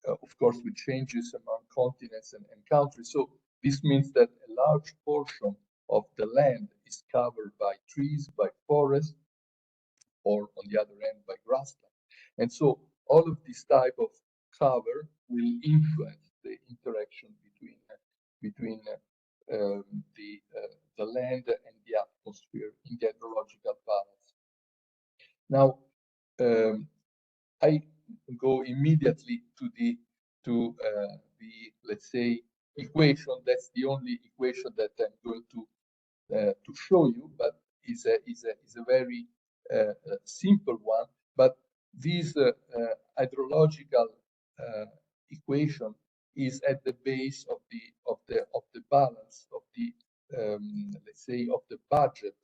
of course, with changes among continents and countries. So this means that a large portion of the land is covered by trees, by forests, or on the other hand, by grassland. And so all of this type of cover will influence the interaction between the land and the atmosphere in the hydrological balance. Now, I go immediately to the let's say equation. That's the only equation that I'm going to show you, but is a very simple one. But this hydrological equation is at the base of the balance of the let's say of the budget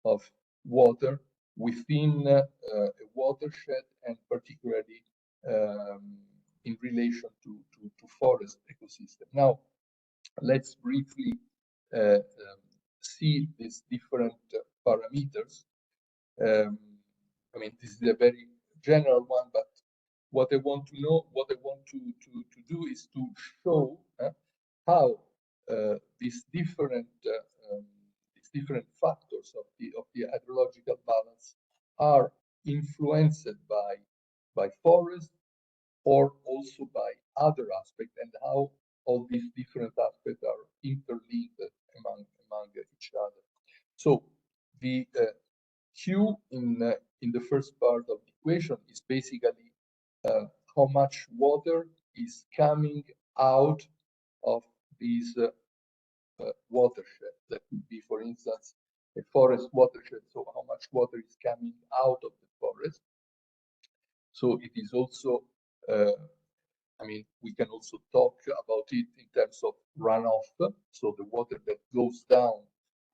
of water within a watershed, and particularly in relation to forest ecosystem. Now, let's briefly see these different parameters. I mean, this is a very general one, but what I want to know, what I want to do is to show how these different factors of the hydrological balance are influenced by forest or also by other aspects, and how all these different aspects are interlinked among each other. So the Q in the first part of the equation is basically how much water is coming out of these watershed. That could be, for instance, a forest watershed. So how much water is coming out of the forest. So it is also, I mean, we can also talk about it in terms of runoff. So the water that goes down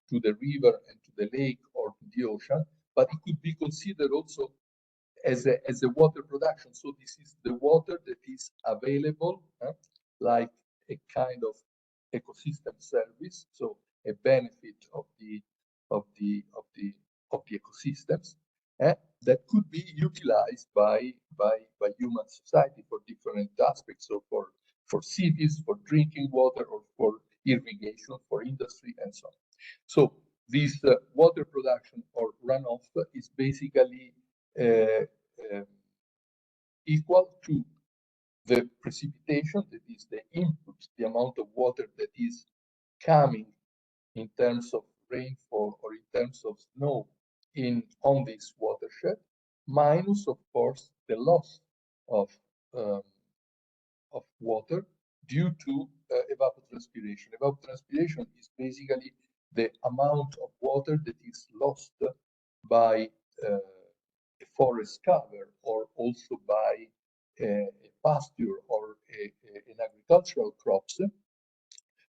to the river and to the lake or to the ocean, but it could be considered also as a water production. So this is the water that is available, like a kind of ecosystem service, so a benefit of the ecosystems that could be utilized by human society for different aspects. So for cities, for drinking water, or for irrigation, for industry, and so on. So this water production or runoff is basically equal to the precipitation, that is the input, the amount of water that is coming in terms of rainfall or in terms of snow on this watershed, minus, of course, the loss of water due to evapotranspiration. Evapotranspiration is basically the amount of water that is lost by a forest cover, or also by a pasture or an agricultural crops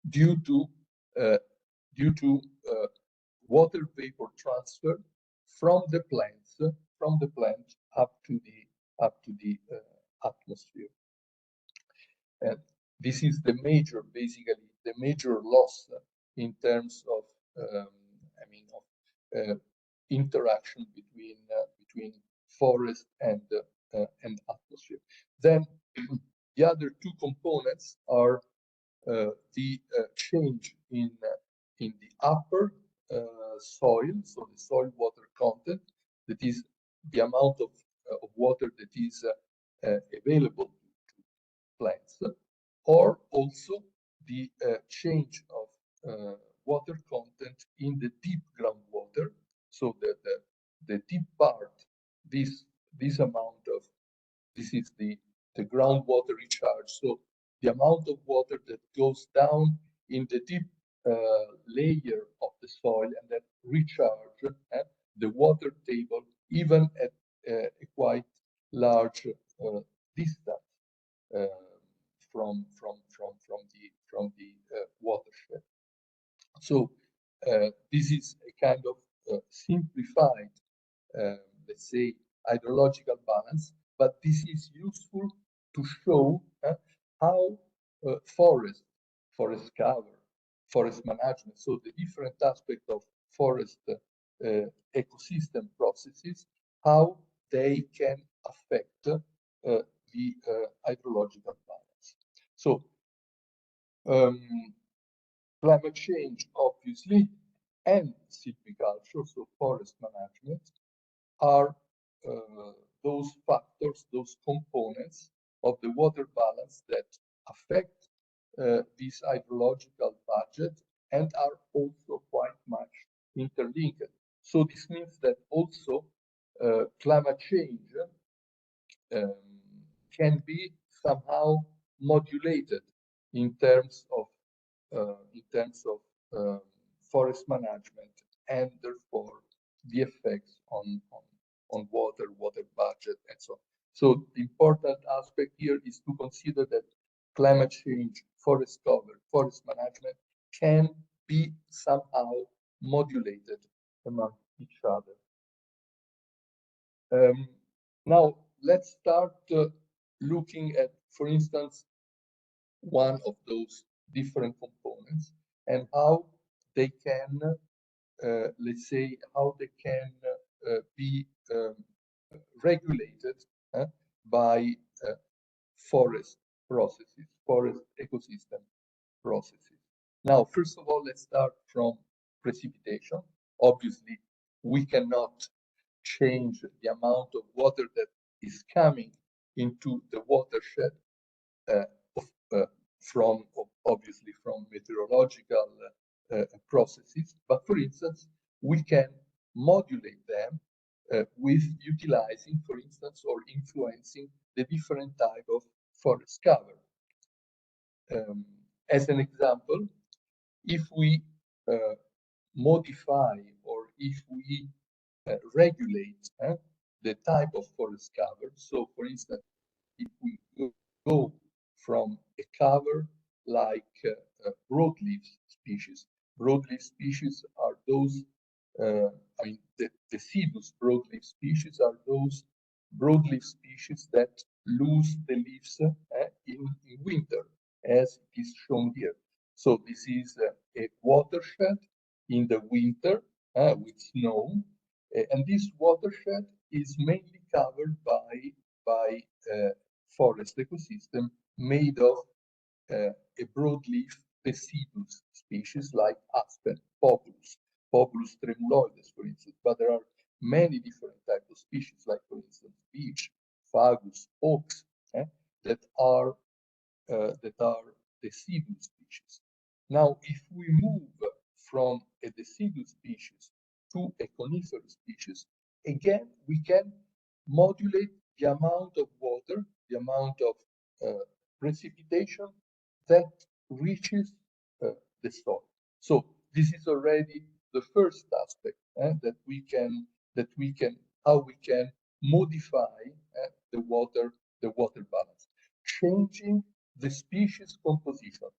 due to water vapor transfer from the plants up to the atmosphere. And this is basically the major loss in terms of interaction between forest and atmosphere. Then the other two components are the change in the upper soil, so the soil water content, that is the amount of water that is available to plants, or also the change of water content in the deep groundwater, so that the deep part, this amount of, this is the groundwater recharge. So the amount of water that goes down in the deep layer of the soil, and that recharge the water table even at a quite large distance from the watershed. So this is a kind of simplified, let's say, hydrological balance, but this is useful to show how forest cover, forest management, so the different aspects of forest ecosystem processes, how they can affect the hydrological balance. So climate change, obviously, and silviculture, so forest management, are those factors, those components of the water balance that affect this hydrological budget and are also quite much interlinked. So this means that also climate change can be somehow modulated in terms of forest management, and therefore the effects on water budget, and so on. So the important aspect here is to consider that climate change, forest cover, forest management can be somehow modulated among each other. Now let's start looking at, for instance, one of those different components and how they can, let's say, how they can be regulated by forest processes, forest ecosystem processes. Now, first of all, let's start from precipitation. Obviously, we cannot change the amount of water that is coming into the watershed from obviously from meteorological processes, but for instance, we can modulate them with utilizing, for instance, or influencing the different type of forest cover. As an example, if we modify or if we regulate the type of forest cover, so for instance, if we go from a cover like broadleaf species. Broadleaf species are those, I mean, the deciduous broadleaf species are those broadleaf species that lose the leaves in winter, as it is shown here. So this is a watershed in the winter with snow, and this watershed is mainly covered by forest ecosystem made of a broadleaf deciduous species like aspen, Populus tremuloides, for instance. But there are many different types of species, like for instance, beech, fagus, oaks, that are deciduous species. Now, if we move from a deciduous species to a coniferous species, again, we can modulate the amount of water, the amount of precipitation that reaches the soil. So this is already the first aspect that we can how we can modify the water balance, changing the species composition.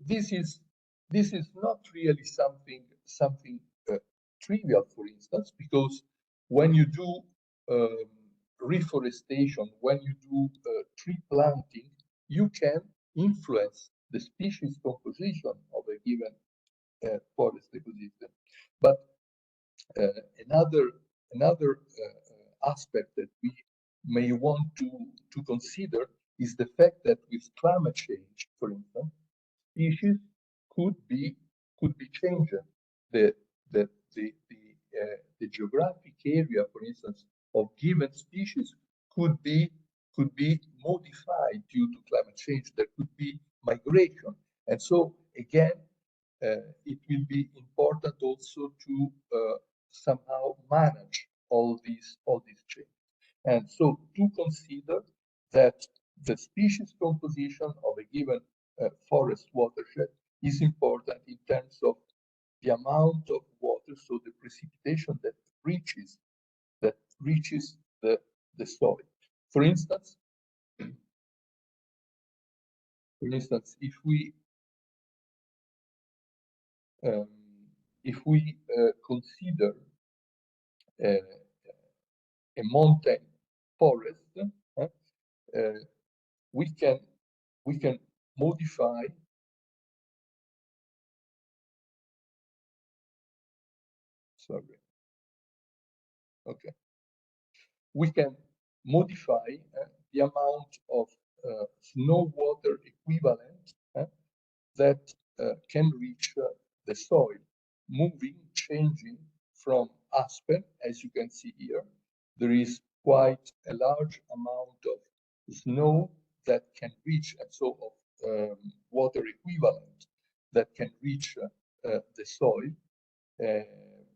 This is not really something trivial, for instance, because when you do reforestation, when you do tree planting, you can influence the species composition of a given forest ecosystem. But another aspect that we may want to consider is the fact that with climate change, for instance, species could be changing. The geographic area, for instance, of given species could be modified due to climate change. There could be migration, and so again, it will be important also to somehow manage all these changes. And so to consider that the species composition of a given forest watershed is important in terms of the amount of water, so the precipitation that reaches the soil. For instance, if we consider a mountain forest, we can modify we can modify the amount of snow water equivalent that can reach the soil, changing from aspen, as you can see here. There is quite a large amount of snow that can reach, and so of water equivalent that can reach the soil.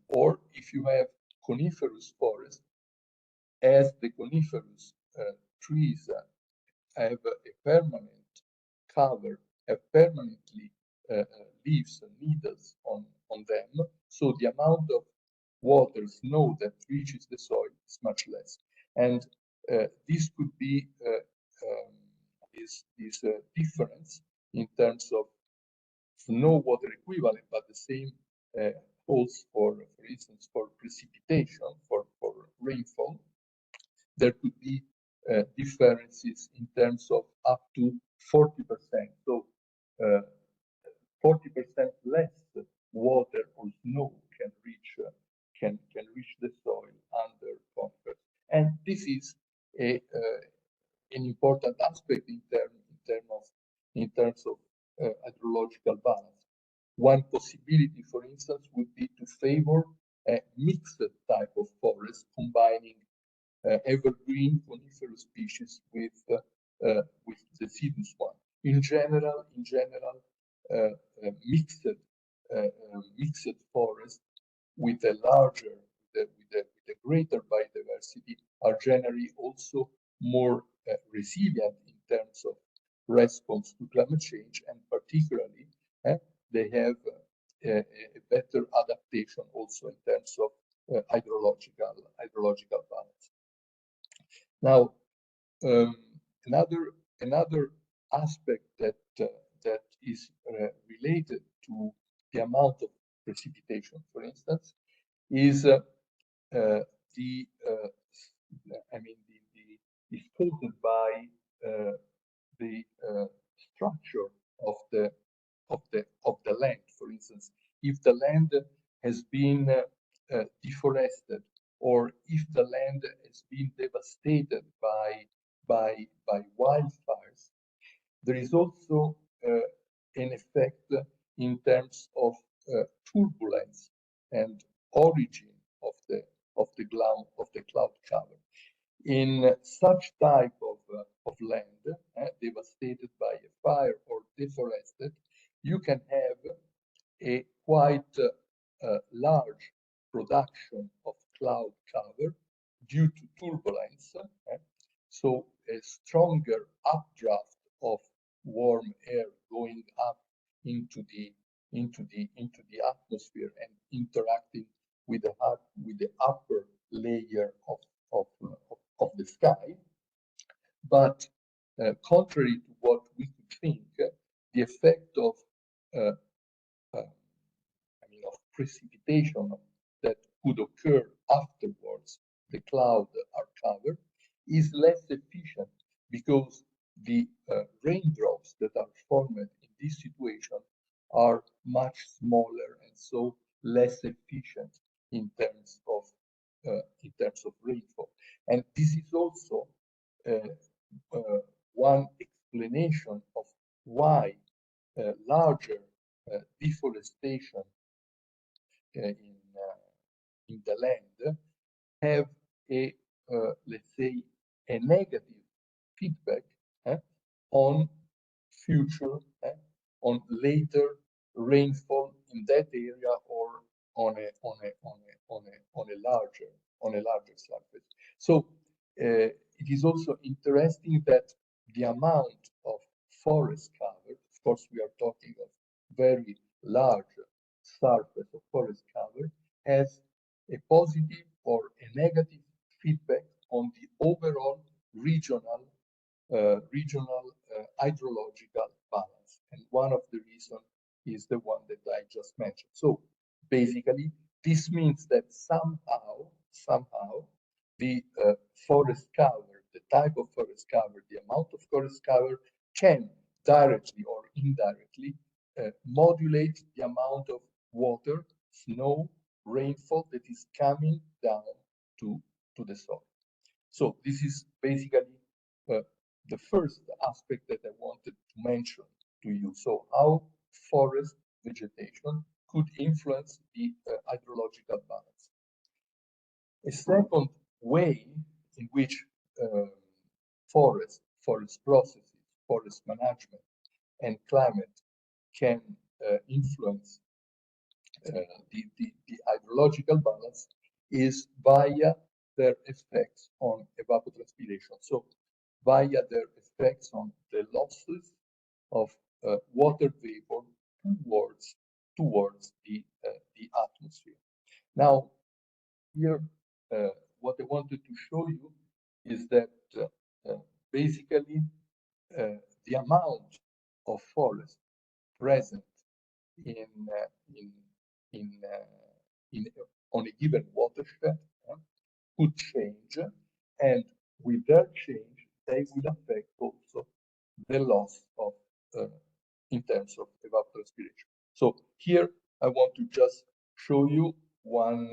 Or if you have coniferous forest, as the coniferous trees have a permanent cover, have permanently leaves and needles on them, so the amount of water, snow that reaches the soil is much less. And this could be this difference in terms of snow water equivalent, but the same holds for instance, for precipitation, for rainfall. There could be differences in terms of up to 40%. So 40% less water or snow can reach the soil under conifers. And this is an important aspect in terms of hydrological balance. One possibility, for instance, would be to favor a mixed type of forest, combining evergreen coniferous species with deciduous one. In general, mixed forest with a larger, with a greater biodiversity are generally also more resilient in terms of response to climate change, and particularly they have a better adaptation also in terms of hydrological balance. Now, another aspect that is related to the amount of precipitation, for instance, is is caused by the structure of the land. For instance, if the land has been deforested, or if the land has been devastated by wildfires, there is also an effect in terms of turbulence and origin of the cloud cover. In such type of land devastated by a fire or deforested, you can have a quite large production of cloud cover due to turbulence. So a stronger updraft of warm air going up into the atmosphere and interacting with the upper layer of the sky. But contrary to what we could think, the effect of precipitation that could occur afterwards the clouds are covered is less efficient, because the raindrops that are formed in this situation are much smaller and so less efficient in terms of rainfall. And this is also one explanation of why larger deforestation in the land have a let's say a negative feedback on future on later rainfall in that area, or on a larger surface. So it is also interesting that the amount of forest cover, of course we are talking of very large surface of forest cover, has a positive or a negative feedback on the overall regional hydrological balance. And one of the reasons is the one that I just mentioned. So basically, this means that somehow the forest cover, the type of forest cover, the amount of forest cover can directly or indirectly modulate the amount of water, snow, rainfall that is coming down to the soil. So this is basically the first aspect that I wanted to mention to you. So how forest vegetation could influence the hydrological balance. A second way in which forest processes, forest management, and climate can influence the hydrological balance is via their effects on evapotranspiration. So via their effects on the losses of water vapor towards the atmosphere. Now, here, what I wanted to show you is that basically the amount of forest present in on a given watershed could change, and with that change, they will affect also the loss of in terms of evapotranspiration. So here I want to just show you one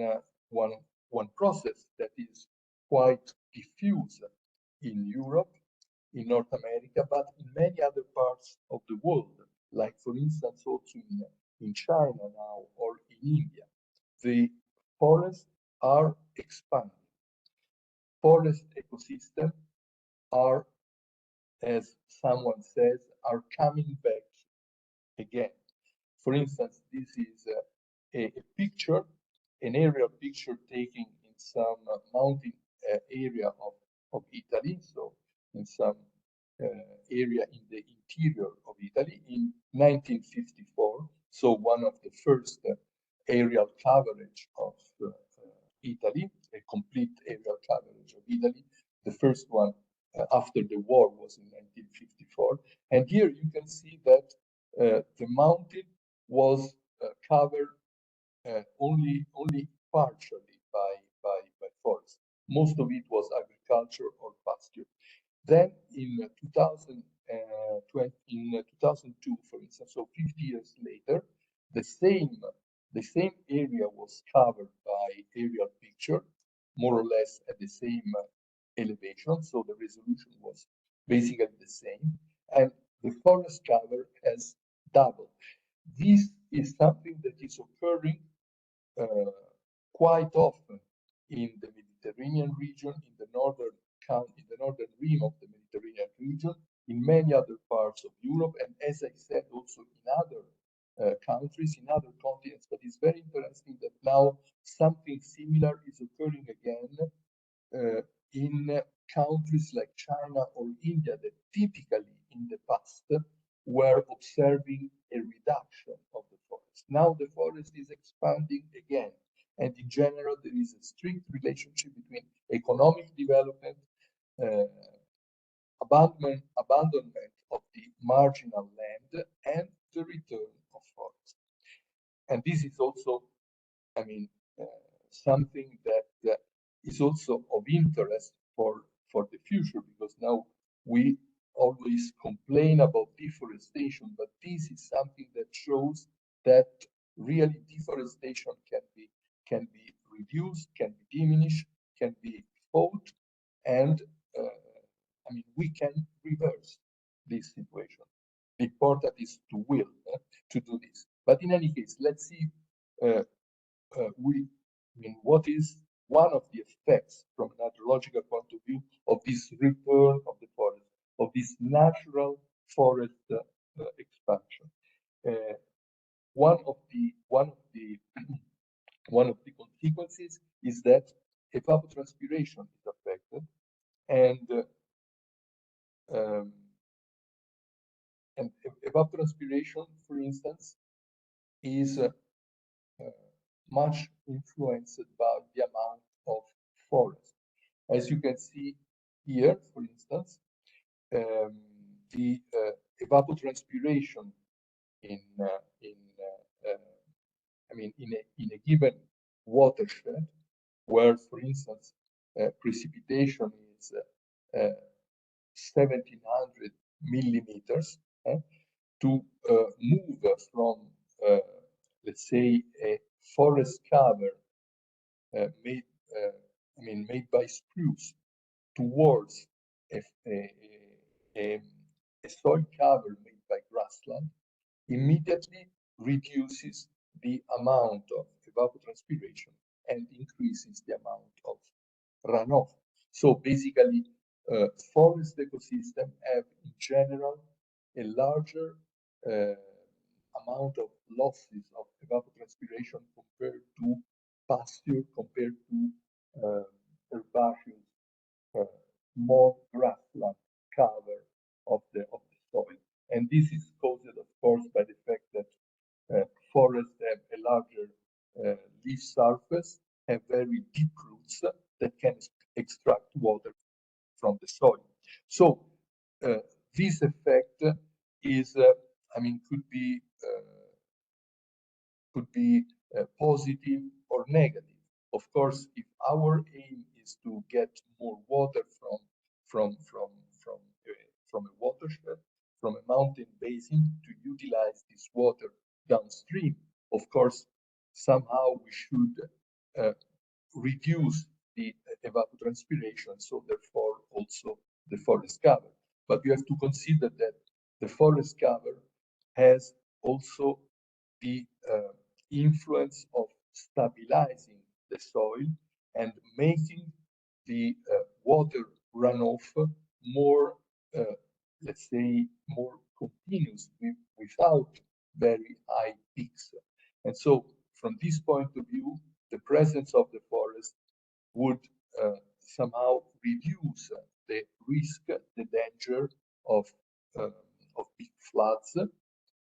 process that is quite diffuse in Europe, in North America, but in many other parts of the world, like for instance also in China now or in India. The forests are expanding. Forest ecosystems are, as someone says, are coming back again. For instance, this is a picture, an aerial picture taken in some mountain area of Italy, so in some area in the interior of Italy in 1954. So one of the first aerial coverage of Italy, a complete aerial coverage of Italy. The first one after the war was in 1954. And here you can see that the mountain was covered only partially by forest. Most of it was agriculture or pasture. Then in 2002, for instance, so 50 years later, the same area was covered by aerial picture, more or less at the same elevation. So the resolution was basically the same, and the forest cover has doubled. This is something that is occurring quite often in the Mediterranean region, in the northern rim of the Mediterranean region, in many other parts of Europe, and as I said, also in other countries, in other continents. But it's very interesting that now something similar is occurring again in countries like China or India that typically in the past were observing a reduction of the forest. Now the forest is expanding again. And in general, there is a strict relationship between economic development, abandonment of the marginal land, and the return of forest. And this is also, I mean, something that is also of interest for the future, because now we always complain about deforestation, but this is something that shows that really deforestation can be reduced, can be diminished, can be fought, and I mean, we can reverse this situation. The important is to will to do this. But in any case, let's see what is one of the effects from an hydrological point of view of this return of the forest, of this natural forest expansion. One of the consequences is that evapotranspiration is affected, and evapotranspiration, for instance, is much influenced by the amount of forest. As you can see here, for instance, the evapotranspiration in a given watershed where, for instance, precipitation is 1700 millimeters, to move from, let's say, a forest cover made, made by spruce towards a, a, a soil cover made by grassland, immediately reduces the amount of evapotranspiration and increases the amount of runoff. So basically, forest ecosystem have in general a larger amount of losses of evapotranspiration compared to pasture, compared to herbaceous, more grassland cover of the soil. And this is caused, of course, by the fact that forests have a larger leaf surface, have very deep roots that can extract water from the soil. So this effect is, could be positive or negative. Of course, if our aim is to get more water from a watershed, from a mountain basin, to utilize this water downstream, of course, somehow we should reduce the evapotranspiration, so therefore also the forest cover. But you have to consider that the forest cover has also the influence of stabilizing the soil and making the water runoff more, let's say, more continuous without very high peaks. And so from this point of view, the presence of the forest would somehow reduce the risk, the danger of big floods,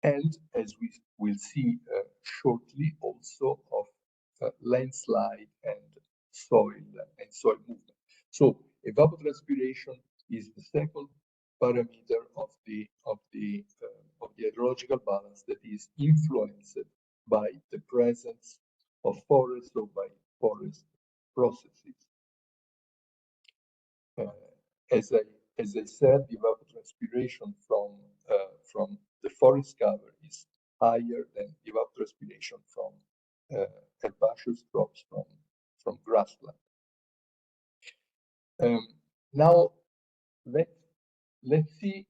and as we will see shortly, also of landslide and soil movement. So evapotranspiration is the second parameter of the hydrological balance that is influenced by the presence of forests or by forest processes. As I said, the evapotranspiration from the forest cover is higher than evapotranspiration from herbaceous crops from grassland. Now let's see,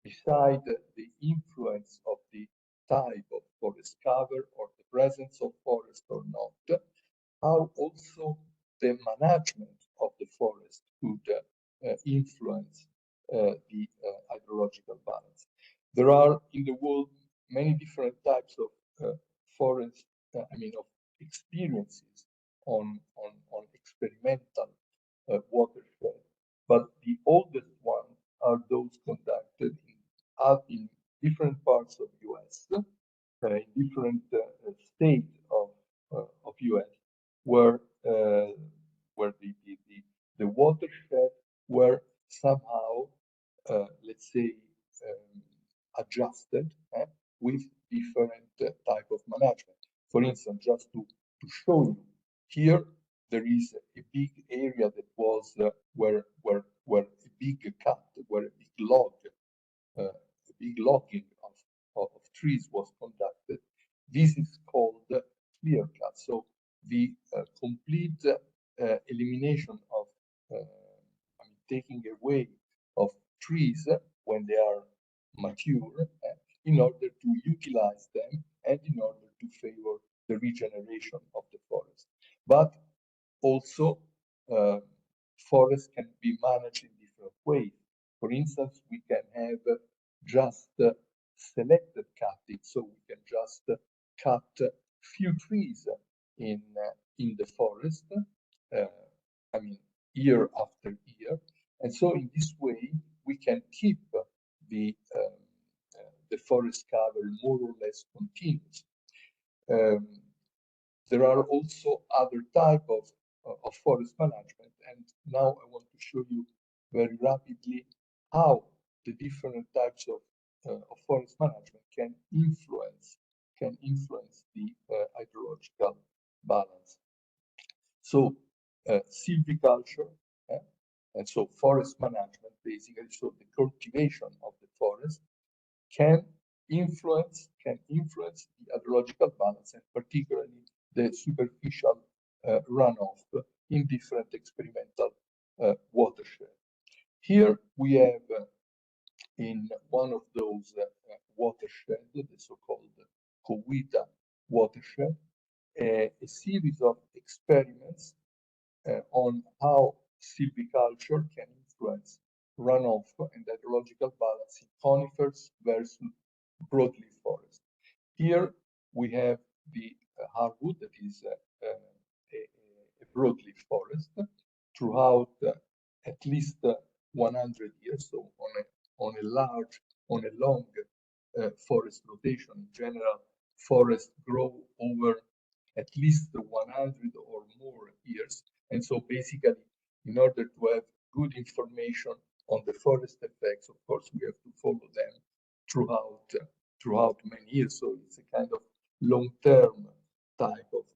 beside the influence of the type of forest cover or the presence of forest or not, how also the management of the forest could influence the hydrological balance. There are in the world many different types of forest, of experiences on experimental watershed, but the oldest ones are those conducted in different parts of US, in different states of US, where the watershed were somehow, let's say, adjusted with different type of management. For instance, just to show you, here there is a big area that was where a big cut, where a big logging of trees was conducted. This is called clear cut. So the complete elimination of, taking away of trees when they are mature, in order to utilize them and in order to favor the regeneration of the forest. But also, forests can be managed in different ways. For instance, we can have just selected cutting, so we can just cut few trees in the forest, year after year, and so in this way we can keep the forest cover more or less continuous. There are also other type of forest management, and now I want to show you very rapidly how the different types of forest management can influence the hydrological balance. So silviculture, and so forest management, basically, so the cultivation of the forest can influence the hydrological balance, and particularly the superficial runoff in different experimental watersheds. Here we have in one of those watersheds, the so-called Coweta watershed, a series of experiments on how silviculture can influence runoff and hydrological balance in conifers versus broadleaf forest. Here we have the hardwood, that is a broadleaf forest throughout at least 100 years. So on a long forest rotation, in general, forests grow over at least 100 or more years. And so basically, in order to have good information on the forest effects, of course, we have to follow them throughout many years. So it's a kind of long-term type of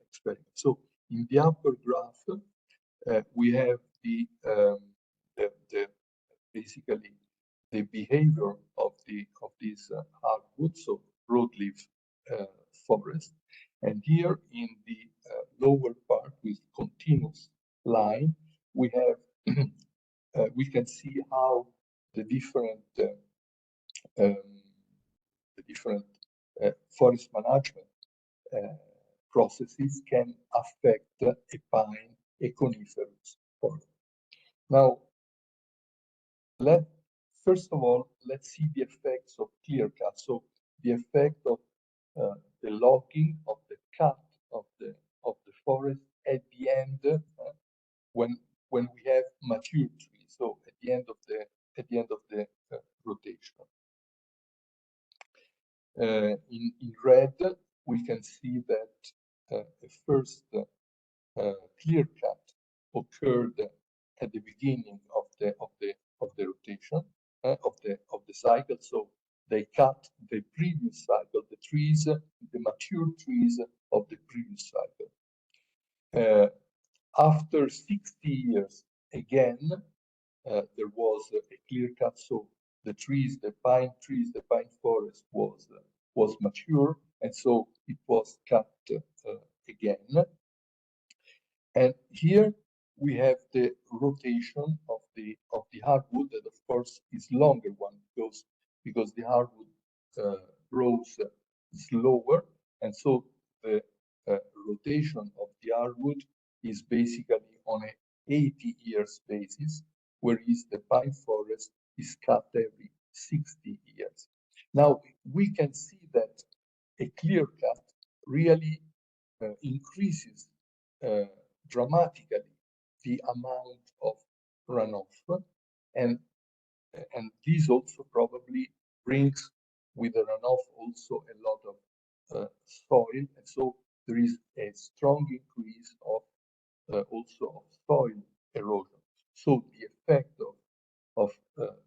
experiment. So in the upper graph, we have the basically the behavior of these hardwood, so broadleaf forest. And here in the lower part with continuous line, we have we can see how the different forest management processes can affect a pine, a coniferous forest. Now, first of all, let's see the effects of clear cut. So the effect of the logging, of the cut of the forest at the end when we have mature trees. So at the end of the rotation. In red, we can see that the first clear cut occurred at the beginning of the rotation of the cycle. So they cut the previous cycle, the trees, the mature trees of the previous cycle. After 60 years, again, there was a clear cut. So the trees, the pine trees, the pine forest was mature, and so it was cut again. And here we have the rotation of the hardwood, that of course is longer one because the hardwood grows slower, and so the rotation of the hardwood is basically on a 80 years basis, whereas the pine forest is cut every 60 years. Now we can see that a clear cut really increases dramatically the amount of runoff, and this also probably brings with the runoff also a lot of soil, and so there is a strong increase of also of soil erosion. So the effect of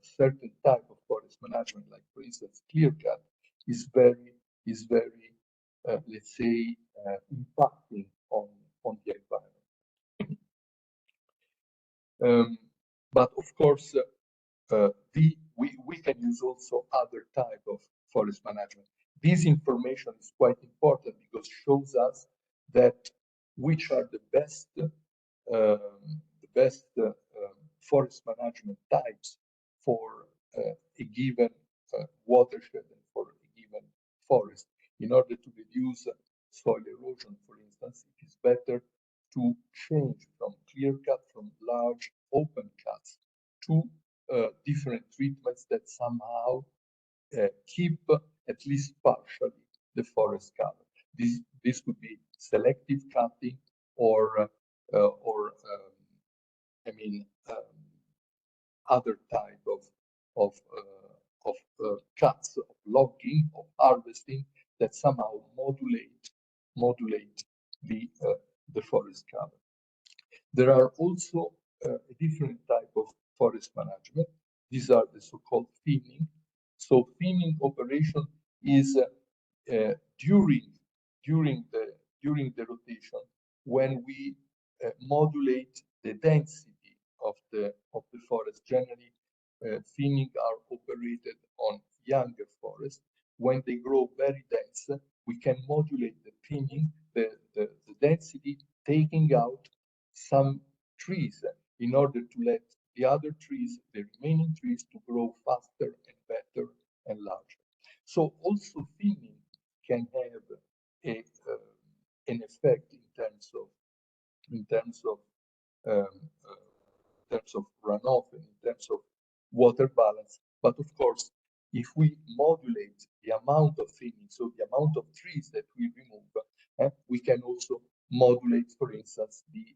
certain type of forest management, like for instance clear cut, is very let's say impacting on the environment. But of course, we can use also other type of forest management. This information is quite important because it shows us that which are the best forest management types for a given watershed and for a given forest. In order to reduce soil erosion, for instance, it is better to change from clear cut, from large open cuts, to different treatments that somehow keep at least partially the forest cover. This could be selective cutting or other type of cuts, of logging, of harvesting that somehow modulate the forest cover. There are also a different type of forest management. These are the so-called thinning. So thinning operation is during the rotation, when we modulate the density of the forest. Generally, thinning are operated on younger forests. When they grow very dense, we can modulate the thinning, the density, taking out some trees in order to let the other trees, the remaining trees, to grow faster and better and larger. So also thinning can have an effect in terms of runoff and in terms of water balance. But of course, if we modulate the amount of thinning, so the amount of trees that we remove, we can also modulate, for instance, the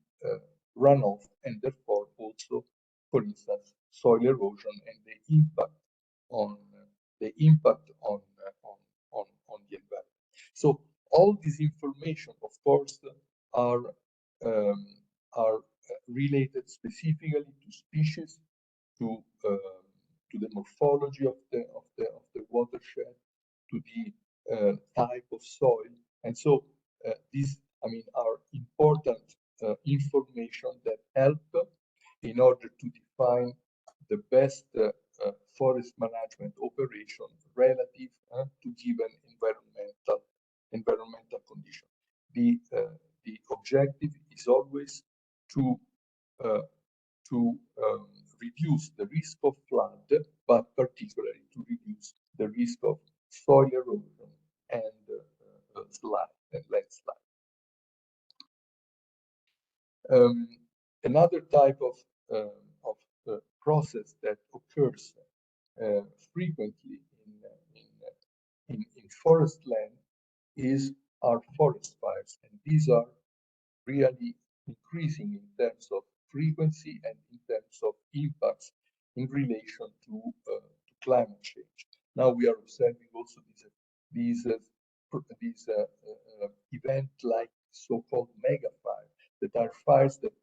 runoff, and therefore also, for instance, soil erosion and the impact on the environment. So all this information, of course, are related specifically to species, to the morphology of the watershed, to the type of soil, and so these, I mean, are important information that help in order to define the best forest management operation relative to given environmental condition. The objective is always to reduce the risk of flood, but particularly to reduce the risk of soil erosion and landslide. Another type of process that occurs frequently in forest land are forest fires, and these are really increasing in terms of frequency and in terms of impacts in relation to climate change. Now we are observing also these events like so-called mega fires, that are fires that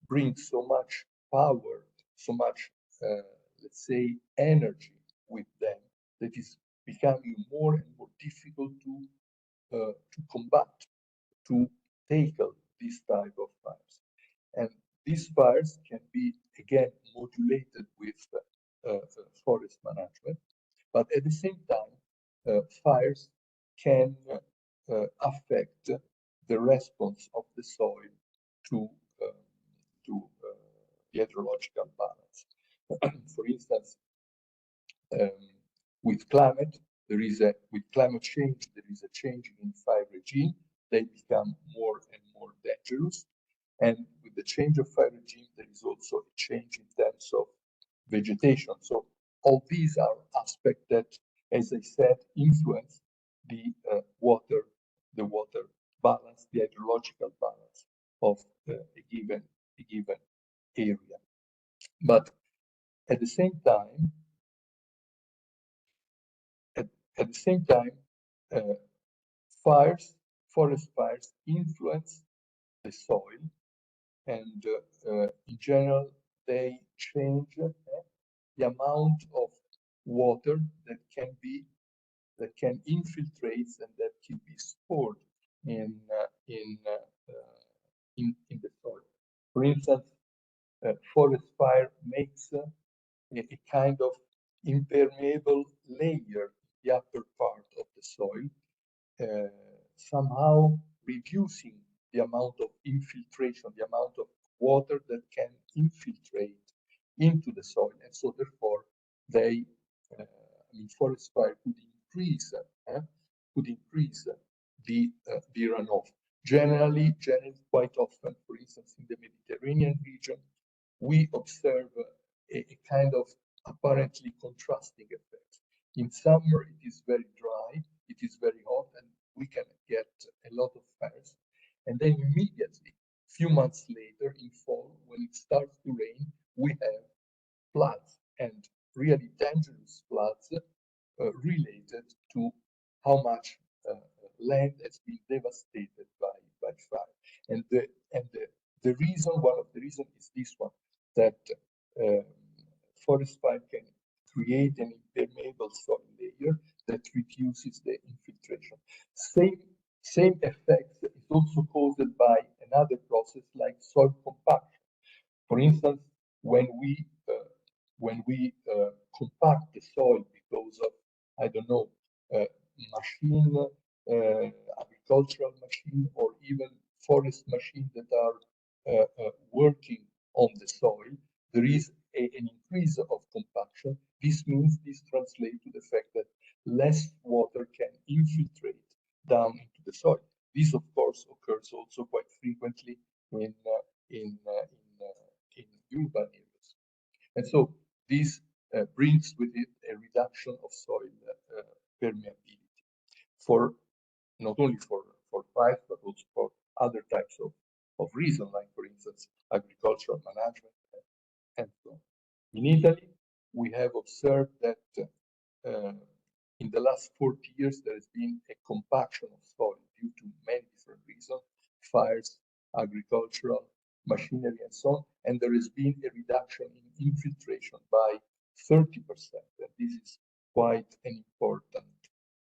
bring so much power, so much, let's say, energy with them, that is becoming more and more difficult to combat, to tackle these type of fires. And these fires can be, again, modulated with forest management, but at the same time, fires can affect the response of the soil to the hydrological balance. For instance, with climate change, there is a change in fire regime. They become more and more dangerous. And with the change of fire regime, there is also a change in terms of vegetation. So all these are aspects that, as I said, influence the water balance, the hydrological balance of a given area. But at the same time, forest fires influence the soil, and in general, they change the amount of water that can infiltrate and that can be stored in the soil. For instance, forest fire makes a kind of impermeable layer in the upper part of the soil, somehow reducing the amount of infiltration, the amount of water that can infiltrate into the soil, and so therefore they, forest fire could increase the runoff. Generally, quite often, for instance, in the Mediterranean region, we observe a kind of apparently contrasting effect. In summer, it is very dry, it is very hot, and we can get a lot of fires. And then immediately, few months later, in fall, when it starts to rain, we have floods, and really dangerous floods related to how much land has been devastated by fire. And the reason, one of the reasons is this one, that forest fire can create an impermeable soil layer that reduces the infiltration. Same effect is also caused by an another process like soil compaction. For instance, when we compact the soil because of, I don't know, machine, agricultural machine, or even forest machine that are working on the soil, there is an increase of compaction. This means this translates to the fact that less water can infiltrate down into the soil. This, of course, occurs also quite frequently in urban areas. And so this brings with it a reduction of soil permeability for not only for price, but also for other types of reasons, like, for instance, agricultural management and so on. In Italy, we have observed that in the last 40 years, there has been a compaction of soil due to many different reasons, fires, agricultural, machinery, and so on. And there has been a reduction in infiltration by 30%. And this is quite an important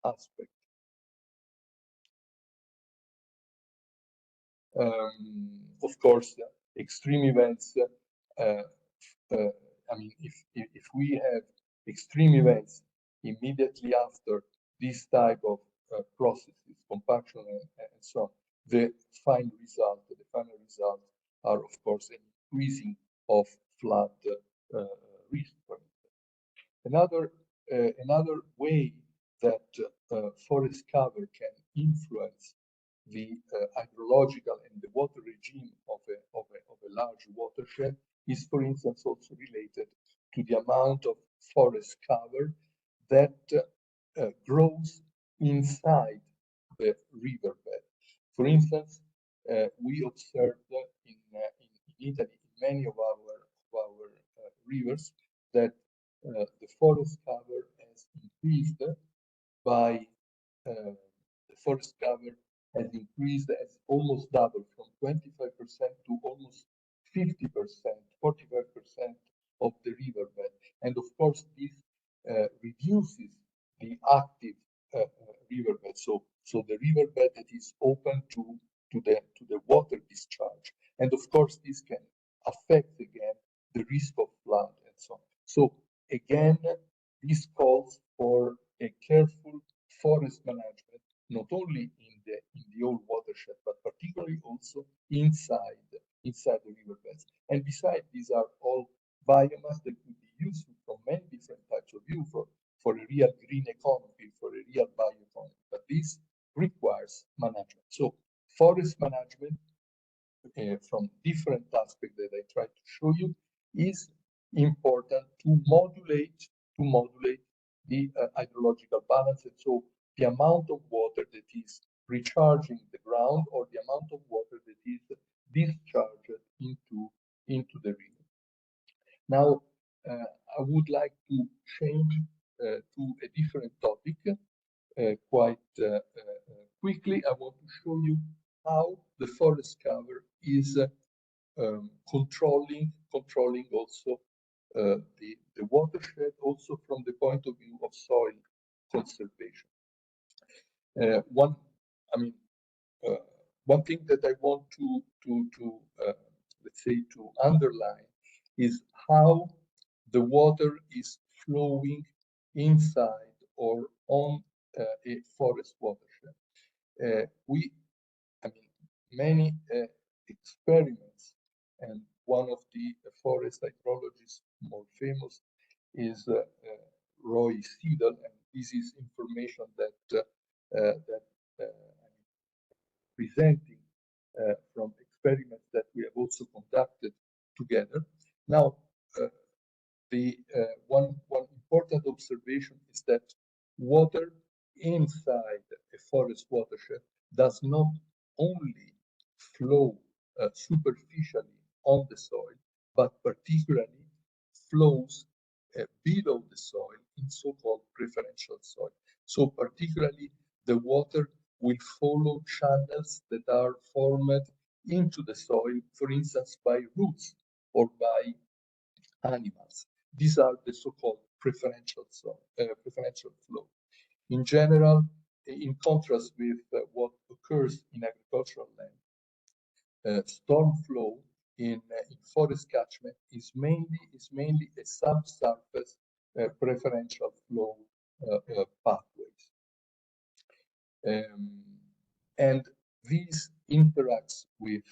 aspect. Of course, extreme events. I mean, if we have extreme events immediately after this type of processes, compaction and so on, the final result are, of course, an increasing of flood risk. Another way that forest cover can influence the hydrological and the water regime of a large watershed is, for instance, also related to the amount of forest cover that grows inside the riverbed. For instance, we observed in Italy, in many of our rivers, that the forest cover has increased by the forest cover has increased, has almost doubled from 25% to almost 50%, 45% of the riverbed. And of course, this reduces the active riverbed. So the riverbed that is open to the water discharge. And of course, this can affect again the risk of flood and so on. So again, this calls for a careful forest management, not only in the old watershed, but particularly also inside the riverbeds. And besides, these are all biomass that could be useful from many different types of view for a real green economy, for a real bioeconomy. But this requires management. So forest management from different aspects that I try to show you is important to modulate the hydrological balance, and so the amount of water that is recharging the ground or the amount of water that is discharged into the river. Now, I would like to change to a different topic quite quickly. I want to show you how the forest cover is controlling also the watershed, also from the point of view of soil conservation. One thing that I want to let's say to underline is how the water is flowing inside or on a forest watershed. Many experiments, and one of the forest hydrologists more famous is Roy Siedel, and this is information that presenting from experiments that we have also conducted together. Now, the one important observation is that water inside a forest watershed does not only flow superficially on the soil, but particularly flows below the soil in so-called preferential soil. So particularly the water will follow channels that are formed into the soil, for instance, by roots or by animals. These are the so-called preferential flow. In general, in contrast with what occurs in agricultural land, storm flow in forest catchment is mainly a subsurface preferential flow pathways. And these interacts with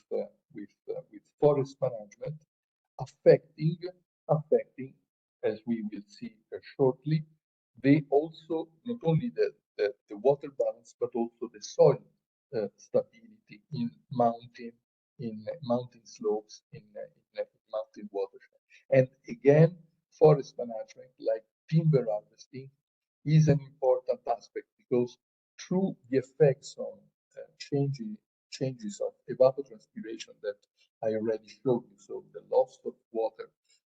forest management, affecting, as we will see shortly, they also not only the water balance but also the soil stability in mountain slopes, in mountain watershed. And again, forest management, like timber harvesting, is an important aspect because through the effects on changes of evapotranspiration that I already showed you, so the loss of water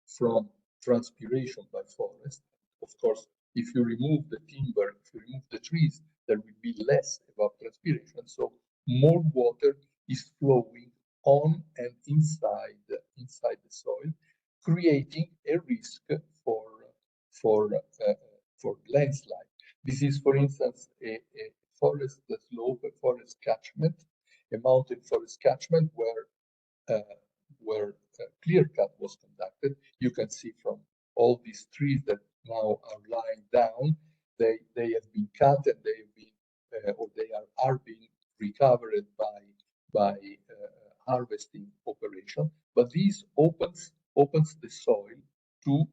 from transpiration by forest, of course, if you remove the timber, if you remove the trees, there will be less evapotranspiration, so more water is flowing on and inside the soil, creating a risk for landslide. This is, for instance, a forest slope, a forest catchment, a mountain forest catchment where clear cut was conducted. You can see from all these trees that now are lying down, they have been cut and they have been or they are being recovered by harvesting operation. But this opens the soil to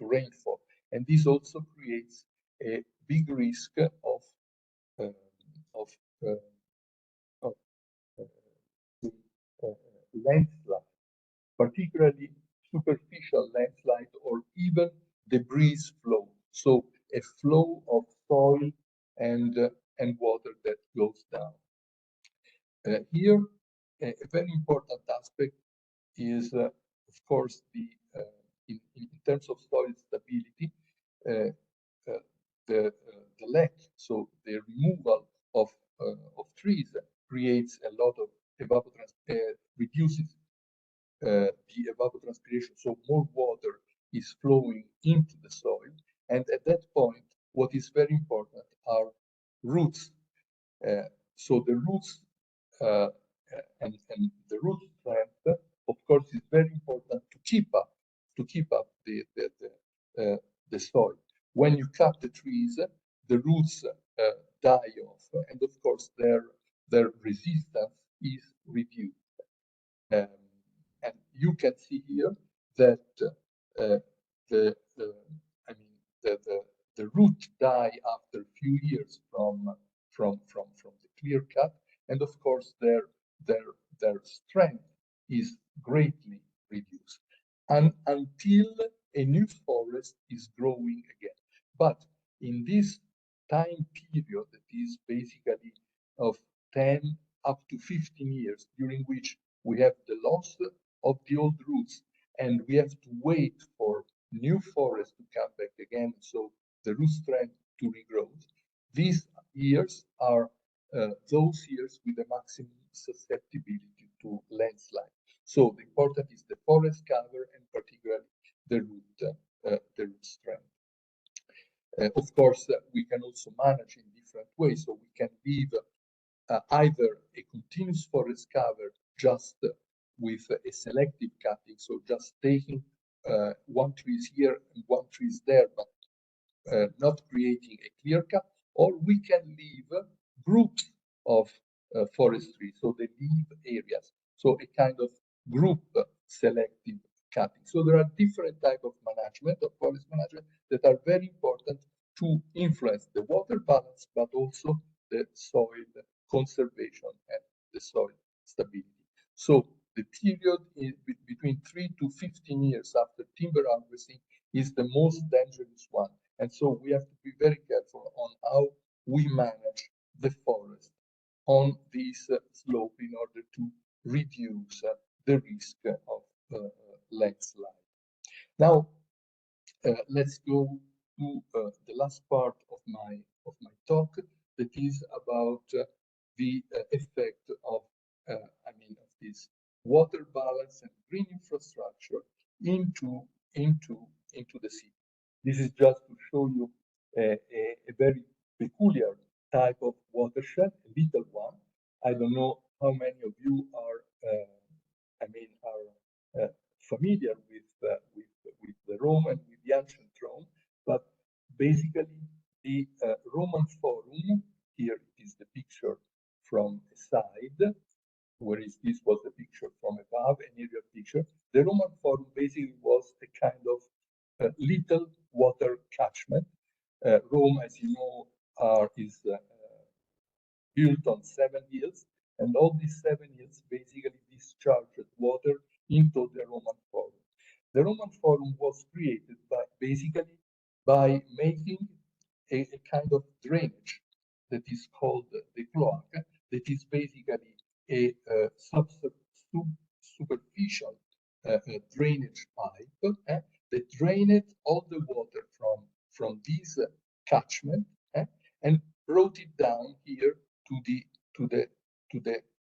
rainfall, and this also creates a big risk of uh, of, uh, of landslide, particularly superficial landslide or even debris flow. So a flow of soil and water that goes down. Here, a very important aspect is, of course, in terms of soil stability, uh, the lack, so the removal of trees creates a lot of reduces the evapotranspiration, so more water is flowing into the soil, and at that point, what is very important are roots. So the roots and the root strength, of course, is very important to keep up the soil. When you cut the trees, the roots die off, and of course their resistance is reduced. And you can see here that the root die after a few years from the clear cut, and of course their strength is greatly reduced, and until a new forest is growing again. But in this time period, that is basically of 10 up to 15 years, during which we have the loss of the old roots, and we have to wait for new forests to come back again, so the root strength to regrow. These years are those years with the maximum susceptibility to landslide. So the important is the forest cover and particularly the root strength. Of course, we can also manage in different ways. So we can leave either a continuous forest cover just with a selective cutting, so just taking one tree is here and one tree is there, but not creating a clear cut, or we can leave groups of forestry, so they leave areas, so a kind of group selective cutting. So there are different types of management, of forest management, that are very important to influence the water balance, but also the soil conservation and the soil stability. So the period between 3 to 15 years after timber harvesting is the most dangerous one. And so we have to be very careful on how we manage the forest on this slope in order to reduce the risk of landslide. Now, let's go to the last part of my talk, that is about the effect of this water balance and green infrastructure into the city. This is just to show you a very peculiar type of watershed, a little one. I don't know how many of you are, familiar with the Rome and with the ancient Rome, but basically the Roman Forum, here is the picture from a side, whereas this was the picture from above, an aerial picture. The Roman Forum basically was a kind of little water catchment. Rome, as you know, is built on 7 hills, and all these 7 hills basically discharged water into the Roman Forum. The Roman Forum was created basically by making a kind of drainage that is called the cloaca, that is basically a superficial drainage pipe that drained all the water from this catchment and brought it down here to the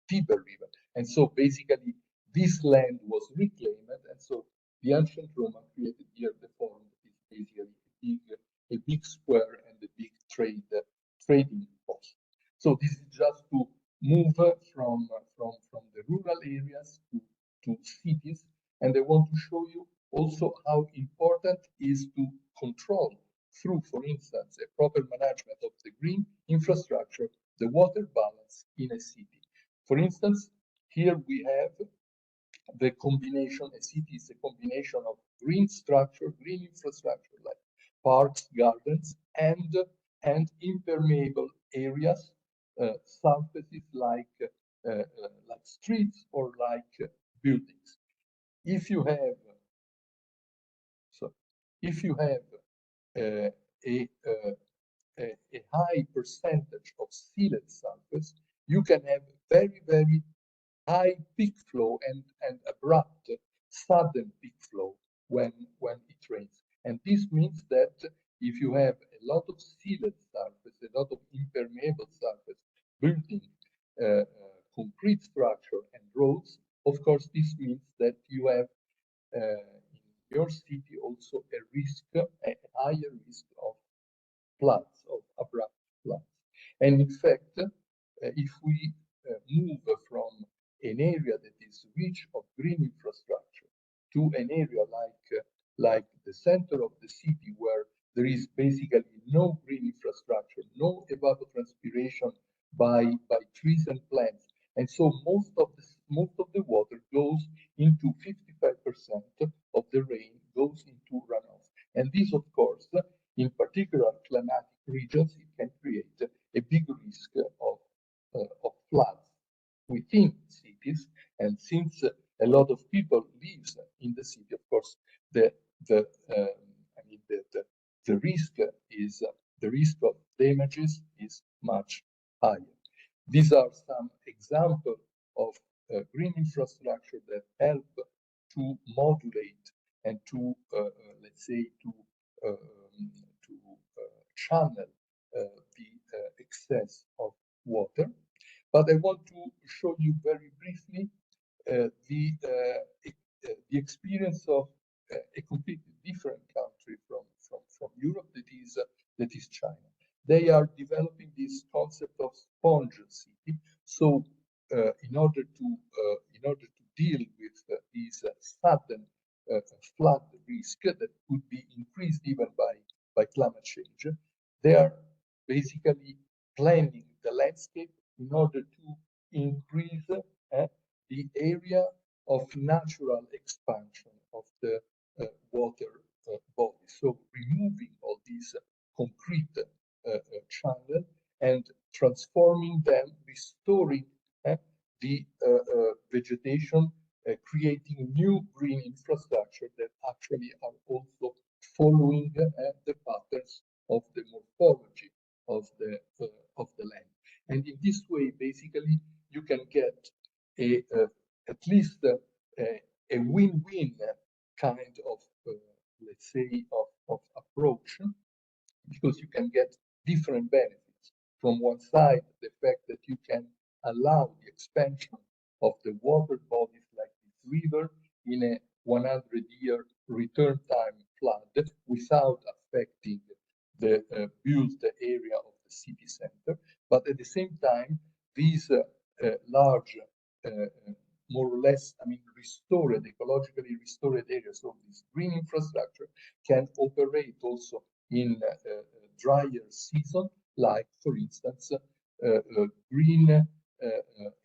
Tiber River. And so basically this land was reclaimed, and so the ancient Roman created here the forum that is basically a big square and a big trading post. So this is just to move from the rural areas to cities, and I want to show you also how important is to control through, for instance, a proper management of the green infrastructure, the water balance in a city. For instance, here we have the combination, a city is a combination of green structure, green infrastructure like parks, gardens, and impermeable areas, surfaces like streets or like buildings. If you have a high percentage of sealed surface, you can have very, very high peak flow and abrupt sudden peak flow when it rains. And this means that if you have a lot of sealed surface, a lot of impermeable surface, building, concrete structure and roads, of course, this means that you have in your city also a risk, a higher risk of floods, of abrupt floods. And in fact, if we move from an area that is rich of green infrastructure to an area like the center of the city, where there is basically no green infrastructure, no evapotranspiration by trees and plants, and so most of the water goes into 55% of the rain goes into runoff, and this, of course, in particular climatic regions, it can create a big risk of floods within cities. And since a lot of people live in the city, of course, the risk of damages is much higher. These are some examples of green infrastructure that help to modulate and to let's say to channel the excess of water. But I want to show you very briefly the experience of a completely different country from Europe, that is China. They are developing this concept of sponge city. So in order to deal with these sudden flood risk that could be increased even by climate change, they are basically planning the landscape in order to increase the area of natural expansion of the water body. So removing all these concrete channels and transforming them, restoring the vegetation, creating new green infrastructure that actually are also following the patterns of the morphology of the land. And in this way, basically, you can get at least a win-win kind of, let's say, of approach, because you can get different benefits. From one side, the fact that you can allow the expansion of the water bodies like this river in a 100-year return time flood without affecting the built area of the city center. But at the same time, these large, more or less, I mean, restored, ecologically restored areas of this green infrastructure can operate also in drier season, like, for instance, green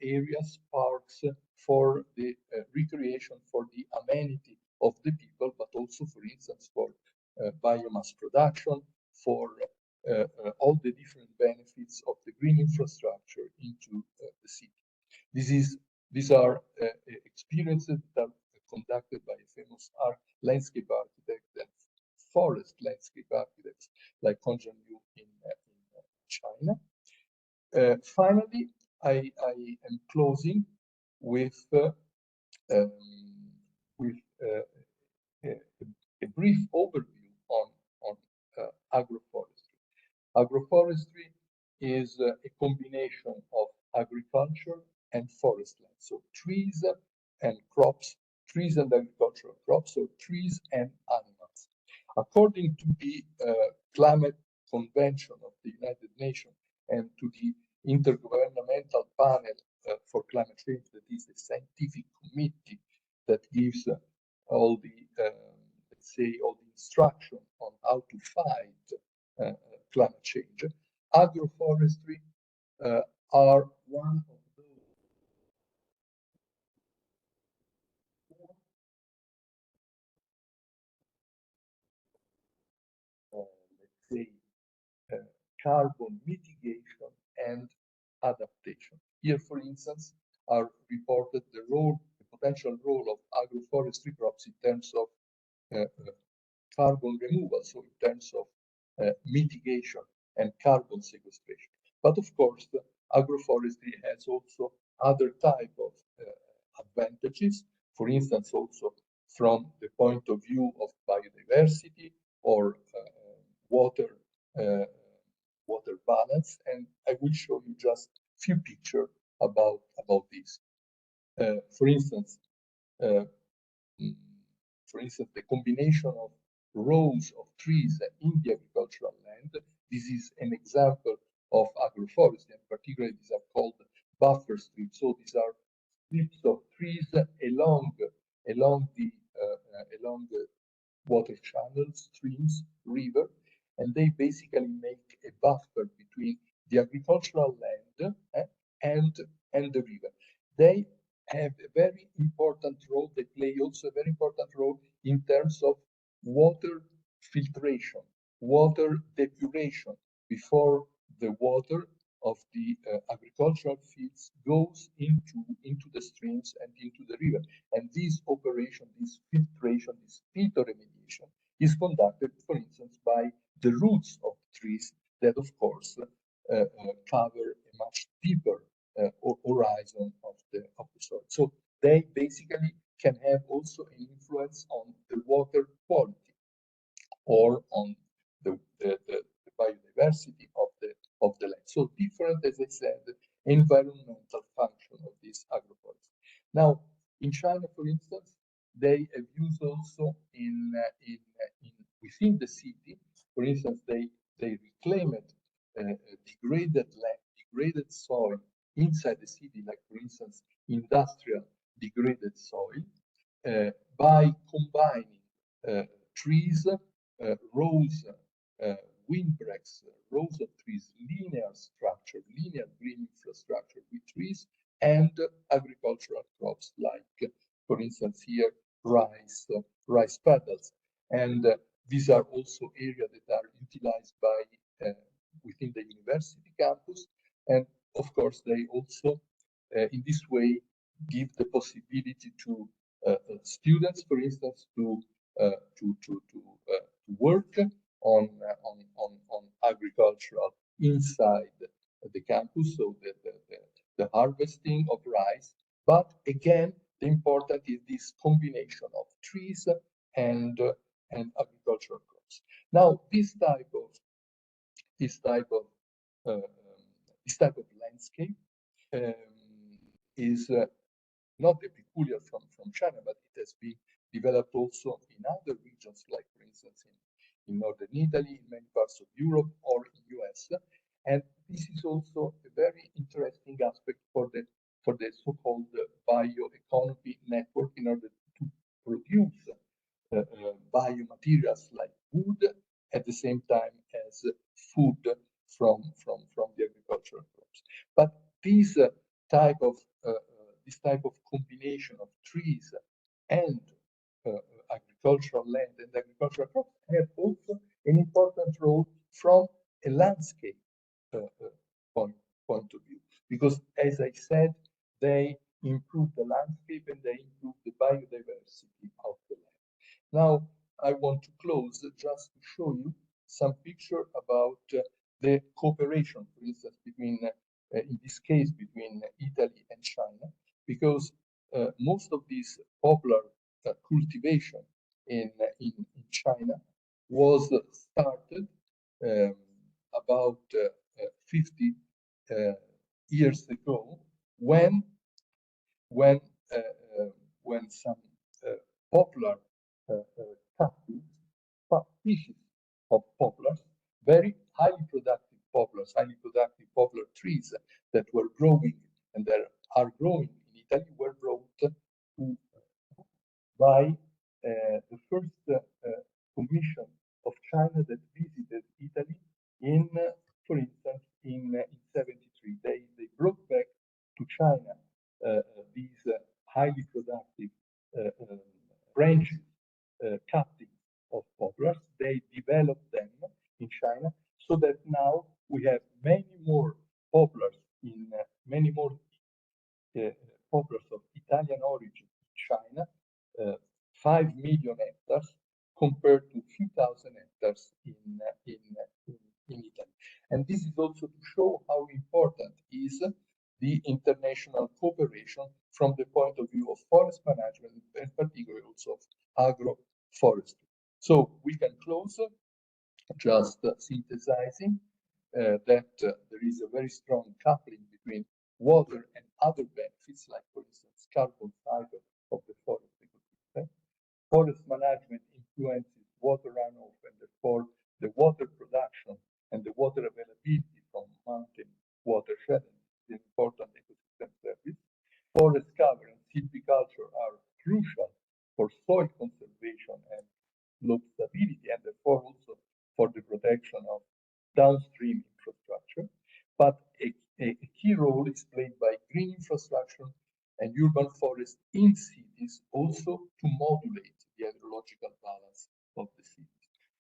areas, parks for the recreation, for the amenity of the people, but also, for instance, for biomass production, for all the different benefits of the green infrastructure into the city. These are experiences that are conducted by famous landscape architects and forest landscape architects like Hongjian Liu in China. Finally, I am closing with a brief overview on agroforestry. Agroforestry is a combination of agriculture and forest land, so trees and crops, trees and agricultural crops, so trees and animals. According to the Climate Convention of the United Nations and to the Intergovernmental Panel for Climate Change, that is the scientific committee that gives all the, let's say, all the instruction on how to fight climate change, agroforestry are one of those let's say, carbon mitigation and adaptation. Here, for instance, are reported the potential role of agroforestry crops in terms of carbon removal, so in terms of mitigation and carbon sequestration. But of course, the agroforestry has also other type of advantages, for instance, also from the point of view of biodiversity or water water balance, and I will show you just few pictures about this. For instance, the combination of rows of trees in the agricultural land. This is an example of agroforestry, and particularly these are called buffer strips. So these are strips of trees along the water channels, streams, river, and they basically make a buffer between the agricultural land and the river. They have a very important role. They play also a very important role in terms of water filtration, water depuration, before the water of the agricultural fields goes into the streams and into the river. And this operation, this filtration, this filter remediation is conducted, for instance, by the roots of trees that, of course, cover a much deeper horizon of the soil. So they basically can have also an influence on the water quality or on the biodiversity of the land. So different, as I said, environmental function of this agroforestry. Now, in China, for instance, they have used also within the city. For instance, they reclaimed degraded land, degraded soil inside the city, like for instance, industrial degraded soil, by combining trees, rows, windbreaks, rows of trees, linear structure, linear green infrastructure with trees and agricultural crops like, for instance, here, rice paddles. And these are also areas that are utilized by within the university campus. And of course, they also, in this way, give the possibility to students, for instance, to work on agricultural inside the campus, so the harvesting of rice. But again, the important is this combination of trees and agricultural crops. Now, this type of landscape is not peculiar from China, but it has been developed also in other regions, like for instance in northern Italy, in many parts of Europe or in US. And this is also a very interesting aspect for the for the so-called bioeconomy network in order to produce biomaterials like wood at the same time as food from the agricultural crops. But this type of combination of trees and agricultural land and agricultural crops have also an important role from a landscape point of view, because as I said, they improve the landscape and they improve the biodiversity of the land. Now, I want to close just to show you some picture about the cooperation, for instance, between, in this case, between Italy and China, because most of these popular cultivation in China was started about 50 years ago when some popular species of poplars, very highly productive poplars, highly productive poplar trees that were growing and that are growing in Italy, were brought to by the first commission of China that visited Italy in, for instance, in 73. They brought back to China these highly productive branches, cuttings of poplars. They developed them in China so that now we have many more poplars in many more poplars of Italian origin in China, 5 million hectares compared to few thousand hectares in Italy. And this is also to show how important is the international cooperation from the point of view of forest management, and particularly also of agroforestry. So we can close just synthesizing that there is a very strong coupling between water and other benefits, like, for instance, carbon fiber of the forest ecosystem. Forest management influences water runoff and therefore the water production and the water availability from mountain watershed, is an important ecosystem service. Forest cover and silviculture are crucial for soil conservation and slope stability, and therefore also for the protection of downstream infrastructure. But a key role is played by green infrastructure and urban forests in cities, also to modulate the hydrological balance of the cities.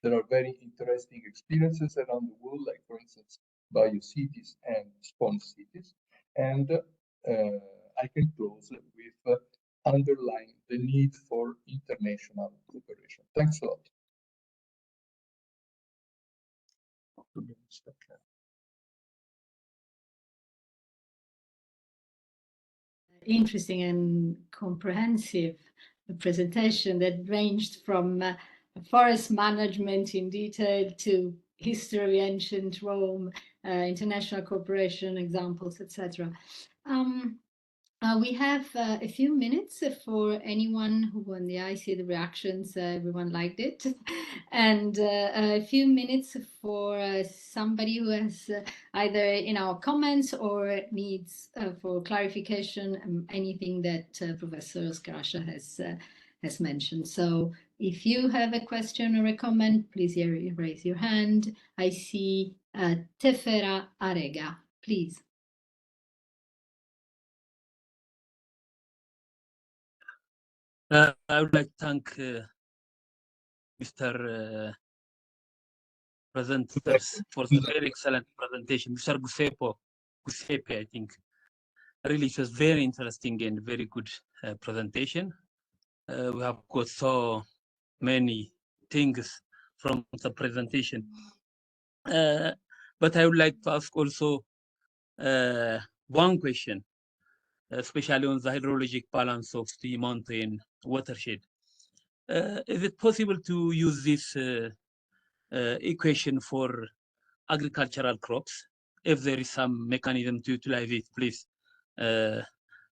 There are very interesting experiences around the world, like, for instance, biocities and spawn cities. And I can close with underlying the need for international cooperation. Thanks a lot. Interesting and comprehensive presentation that ranged from forest management in detail to history of ancient Rome, international cooperation examples, etc. We have a few minutes for anyone who, on the I see the reactions, everyone liked it, and a few minutes for somebody who has either comments or needs for clarification, anything that Professor Scarascia has mentioned. So if you have a question or a comment, please raise your hand. I see Tefera Arega, please. I would like to thank Mr. Presenters for the very excellent presentation. Mr. Giuseppe, I think. Really, it was very interesting and very good presentation. We have got so many things from the presentation. But I would like to ask also one question, especially on the hydrologic balance of the mountain watershed. Is it possible to use this equation for agricultural crops? If there is some mechanism to utilize it, please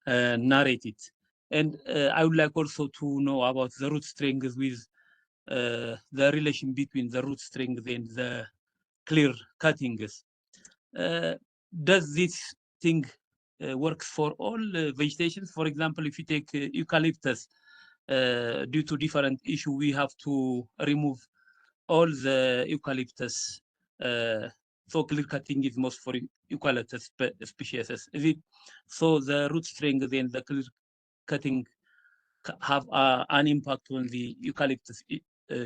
narrate it. And I would like also to know about the root strings with the relation between the root strings and the clear cuttings. Does this thing works for all vegetations. For example, if you take eucalyptus, due to different issue, we have to remove all the eucalyptus. So clear cutting is most for eucalyptus species. Is it so the root string, then the clear cutting have an impact on the eucalyptus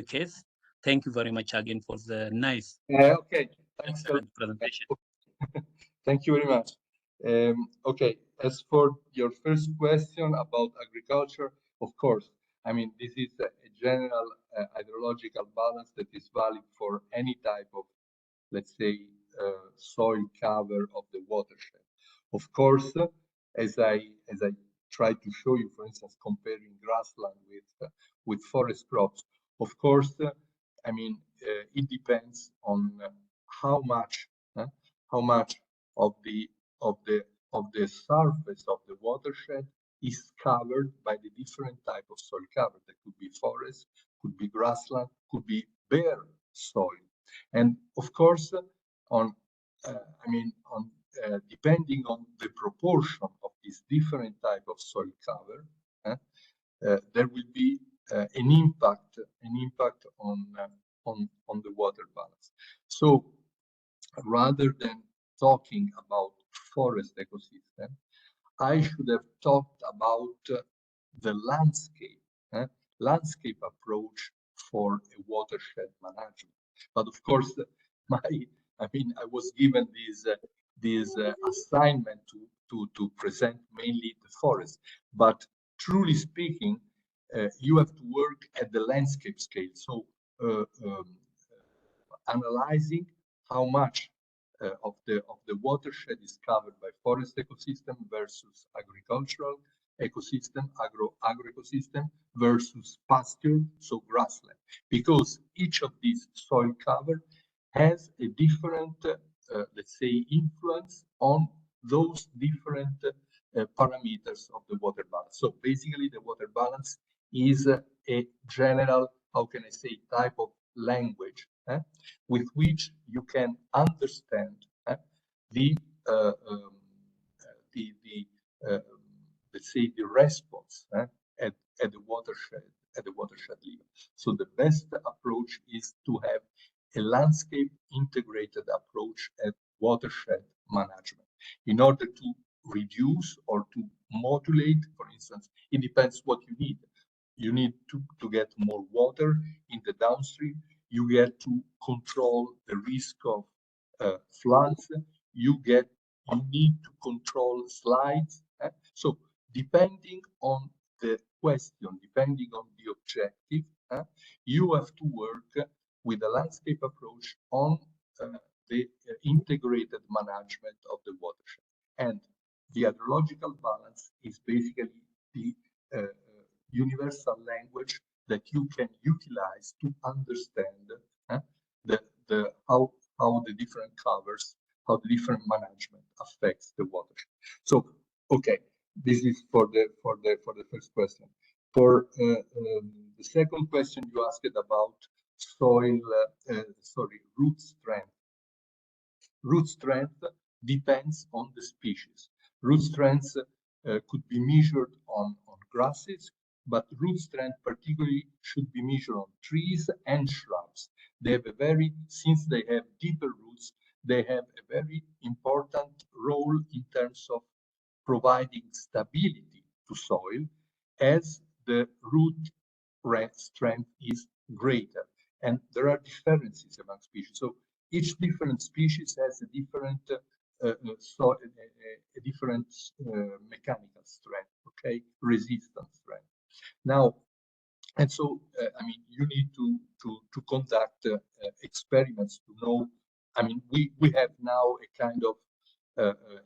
case? Thank you very much again for the nice, Okay, thanks for excellent presentation. Thank you very much. Okay, as for your first question about agriculture, of course, I mean, this is a general hydrological balance that is valid for any type of, let's say, soil cover of the watershed. Of course, as I tried to show you, for instance, comparing grassland with forest crops, of course, I mean, it depends on how much of the surface of the watershed is covered by the different type of soil cover. That could be forest, could be grassland, could be bare soil, and of course, on depending on the proportion of this different type of soil cover, there will be an impact on the water balance. So rather than talking about forest ecosystem, I should have talked about the landscape approach for a watershed management. But of course, I was given this assignment to present mainly the forest. But truly speaking, you have to work at the landscape scale. So analyzing how much of the watershed is covered by forest ecosystem versus agricultural ecosystem, agro-ecosystem versus pasture, so grassland, because each of these soil cover has a different, let's say, influence on those different parameters of the water balance. So basically, the water balance is a general, how can I say, type of language with which you can understand the let's say the response at the watershed level. So the best approach is to have a landscape integrated approach at watershed management in order to reduce or to modulate. For instance, it depends what you need. You need to get more water in the downstream. You get to control the risk of floods. You need to control slides. So depending on the question, depending on the objective, you have to work with a landscape approach on the integrated management of the watershed. And the hydrological balance is basically the universal language that you can utilize to understand how the different covers, how the different management affects the watershed. So, okay, this is for the first question. For the second question you asked about root strength. Root strength depends on the species. Root strength could be measured on grasses, but root strength particularly should be measured on trees and shrubs. They have since they have deeper roots, they have a very important role in terms of providing stability to soil as the root strength is greater. And there are differences among species. So each different species has a different mechanical strength, okay, resistance strength. Now, and so you need to conduct experiments to know. We have now a kind of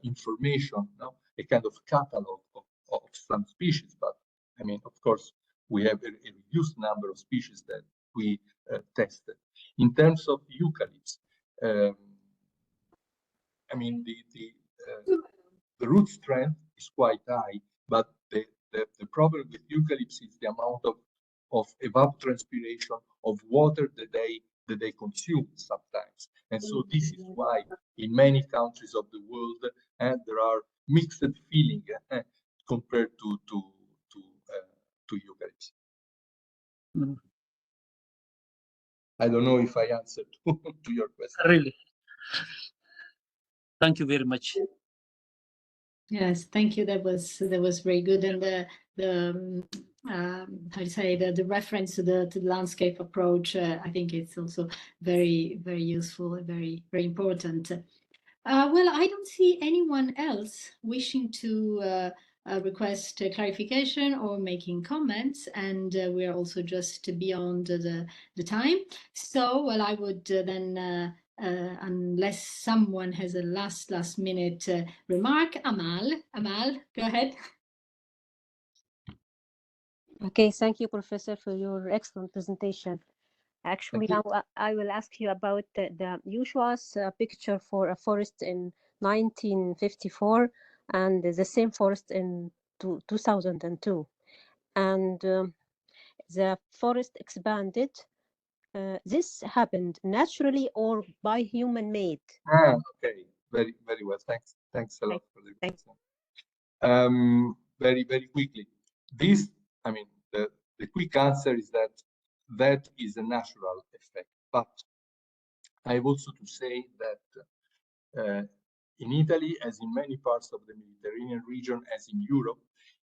information, a kind of catalog of some species, but of course, we have a reduced number of species that we tested. In terms of eucalypts, the root strength is quite high, but the problem with eucalypts is the amount of evapotranspiration of water that they consume sometimes. And so this is why in many countries of the world there are mixed feeling compared to eucalypts. Mm. I don't know if I answered to your question. Really. Thank you very much. Yes, thank you. That was very good. And how to say, the reference to the landscape approach, I think it's also very useful and very important. Well, I don't see anyone else wishing to request clarification or making comments, and we're also just beyond the time. So, well, I would then, unless someone has a last minute remark, Amal, go ahead. Okay, thank you, Professor, for your excellent presentation. Actually, now I will ask you about the usual's picture for a forest in 1954 and the same forest in 2002. And the forest expanded. This happened naturally or by human made? Okay, very well. Thanks a lot for the Thanks. question. Very quickly. This, I mean, the quick answer is that is a natural effect. But I have also to say that in Italy, as in many parts of the Mediterranean region, as in Europe,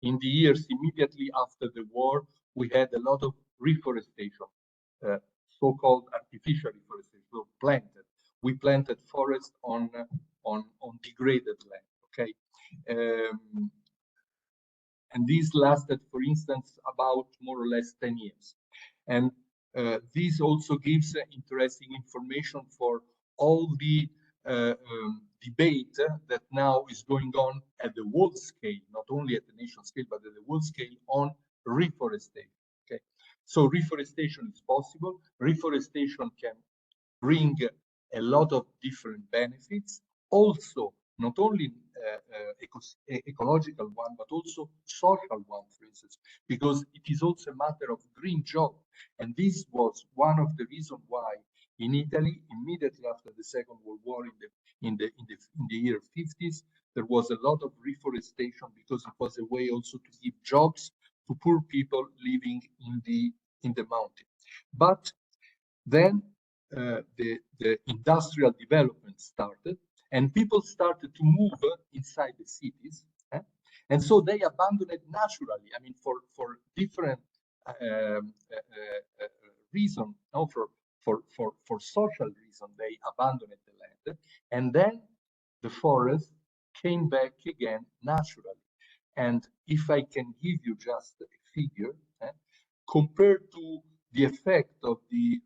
in the years immediately after the war, we had a lot of reforestation, so-called artificial reforestation, so planted. We planted forests on degraded land. Okay, and these lasted, for instance, about more or less 10 years. And this also gives interesting information for all the debate that now is going on at the world scale, not only at the nation scale, but at the world scale on reforestation. Okay, so reforestation is possible. Reforestation can bring a lot of different benefits, also not only ecological one, but also social one, for instance, because it is also a matter of green job. And this was one of the reasons why in Italy, immediately after the Second World War, in the year 50s, there was a lot of reforestation because it was a way also to give jobs to poor people living in the mountain. But then the industrial development started, and people started to move inside the cities, and so they abandoned it naturally. I mean, for different reasons, no, for social reasons, they abandoned the land, and then the forest came back again naturally. And if I can give you just a figure, compared to the effect of the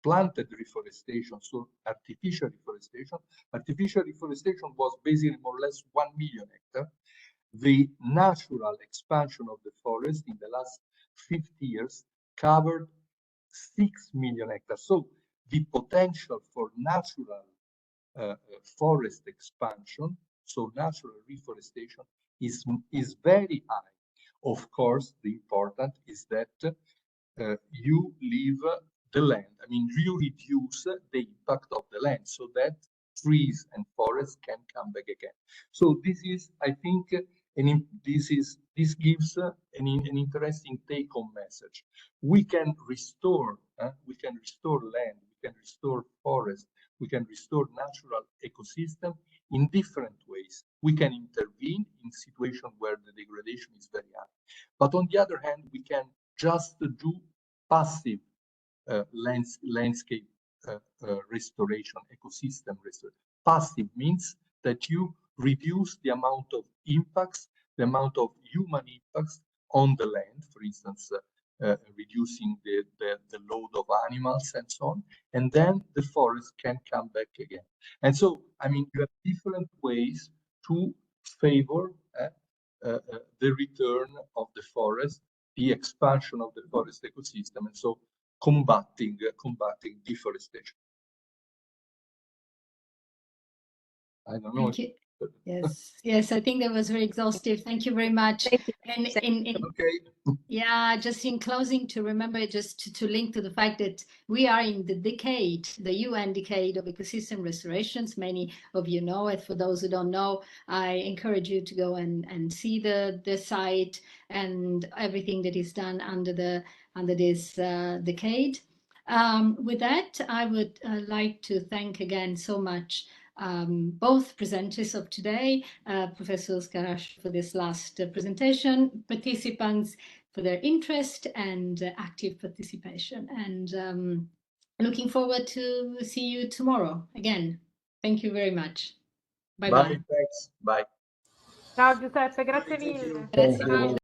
planted reforestation, so artificial reforestation was basically more or less 1 million hectares. The natural expansion of the forest in the last 50 years covered 6 million hectares. So the potential for natural forest expansion, so natural reforestation, is very high. Of course, the important is that you leave the land. I mean, you reduce the impact of the land so that trees and forests can come back again. So this is, I think, this gives an interesting take-home message. We can restore land, we can restore forest, we can restore natural ecosystem in different ways. We can intervene in situations where the degradation is very high. But on the other hand, we can just do passive landscape restoration, ecosystem restoration. Passive means that you reduce the amount of impacts, the amount of human impacts on the land, for instance, reducing the load of animals and so on, and then the forest can come back again. And so, I mean, you have different ways to favor the return of the forest, the expansion of the forest ecosystem, and so combating deforestation. I don't know. Yes, yes, I think that was very exhaustive. Thank you very much. Thank you. And Thank Okay. yeah, just in closing, to remember, just to link to the fact that we are in the decade, the UN decade of ecosystem restorations. Many of you know it. For those who don't know, I encourage you to go and see the site and everything that is done under this decade. With that, I would like to thank again so much both presenters of today, Professor Skarash for this last presentation, participants for their interest and active participation. And looking forward to see you tomorrow again. Thank you very much. Bye-bye. Bye. Thanks. Bye. Ciao Giuseppe, grazie mille. Grazie mille.